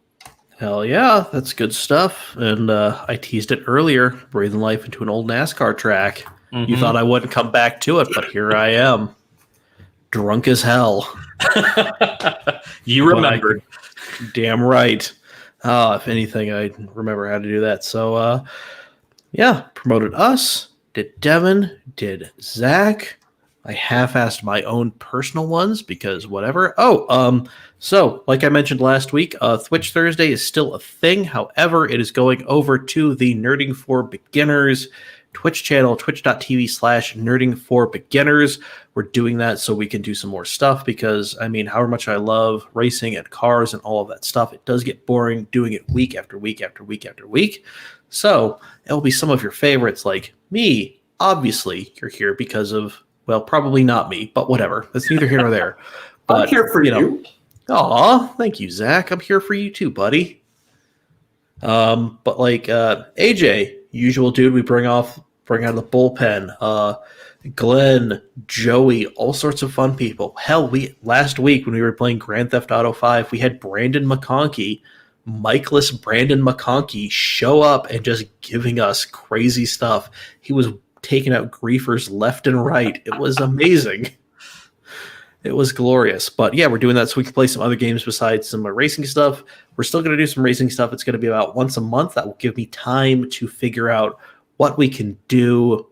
Hell yeah, that's good stuff. And I teased it earlier, breathing life into an old NASCAR track. Mm-hmm. You thought I wouldn't come back to it, but here I am, drunk as hell. You remembered. Damn right. If anything, I remember how to do that. So, yeah, promoted us, did Devin, did Zach. I half-assed my own personal ones because whatever. So like I mentioned last week, Twitch Thursday is still a thing. However, it is going over to the Nerding for Beginners Twitch channel, twitch.tv/nerding for beginners. We're doing that so we can do some more stuff because, I mean, however much I love racing and cars and all of that stuff, it does get boring doing it week after week after week after week. So it'll be some of your favorites like me. Obviously, you're here because of, well, probably not me, but whatever. That's neither here nor there. But, I'm here for you. Aw, thank you, Zach. I'm here for you too, buddy. But like AJ, usual dude, we bring out of the bullpen. Glenn, Joey, all sorts of fun people. Hell, last week when we were playing Grand Theft Auto 5, we had Brandon McConkey, Mikeless Brandon McConkey, show up and just giving us crazy stuff. He was taking out griefers left and right. It was amazing. It was glorious. But yeah, we're doing that so we can play some other games besides some racing stuff. We're still going to do some racing stuff. It's going to be about once a month. That will give me time to figure out what we can do,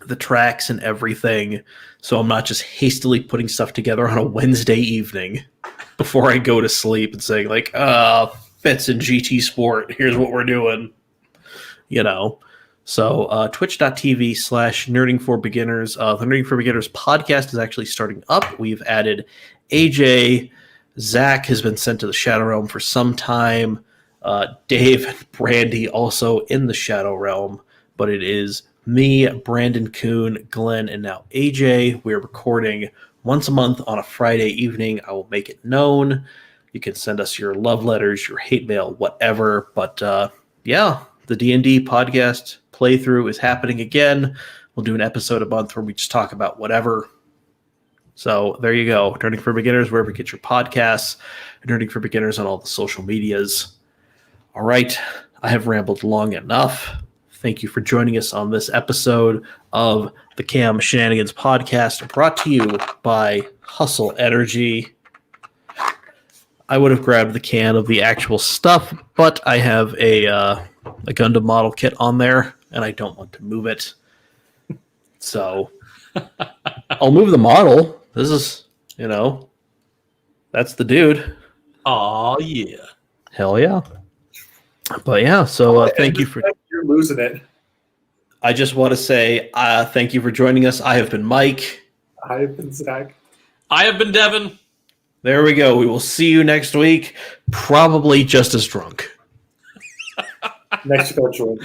the tracks and everything, so I'm not just hastily putting stuff together on a Wednesday evening before I go to sleep and saying like, Fitz and GT Sport, here's what we're doing. So twitch.tv/nerding for beginners. The Nerding for Beginners podcast is actually starting up. We've added AJ. Zach has been sent to the Shadow Realm for some time. Dave and Brandy also in the Shadow Realm, but it is me, Brandon Kuhn, Glenn, and now AJ. We're recording once a month on a Friday evening. I will make it known. You can send us your love letters, your hate mail, whatever. But yeah, the D&D podcast playthrough is happening again. We'll do an episode a month where we just talk about whatever. So there you go. Nerding for Beginners, wherever you get your podcasts. Nerding for Beginners on all the social medias. All right, I have rambled long enough. Thank you for joining us on this episode of the Cam Shenanigans podcast, brought to you by Hustle Energy. I would have grabbed the can of the actual stuff, but I have a Gundam model kit on there, and I don't want to move it. So I'll move the model. This is, that's the dude. Oh yeah. Hell yeah. But yeah, so thank you for... You're losing it. I just want to say thank you for joining us. I have been Mike. I have been Zach. I have been Devin. There we go. We will see you next week, probably just as drunk. Next culture.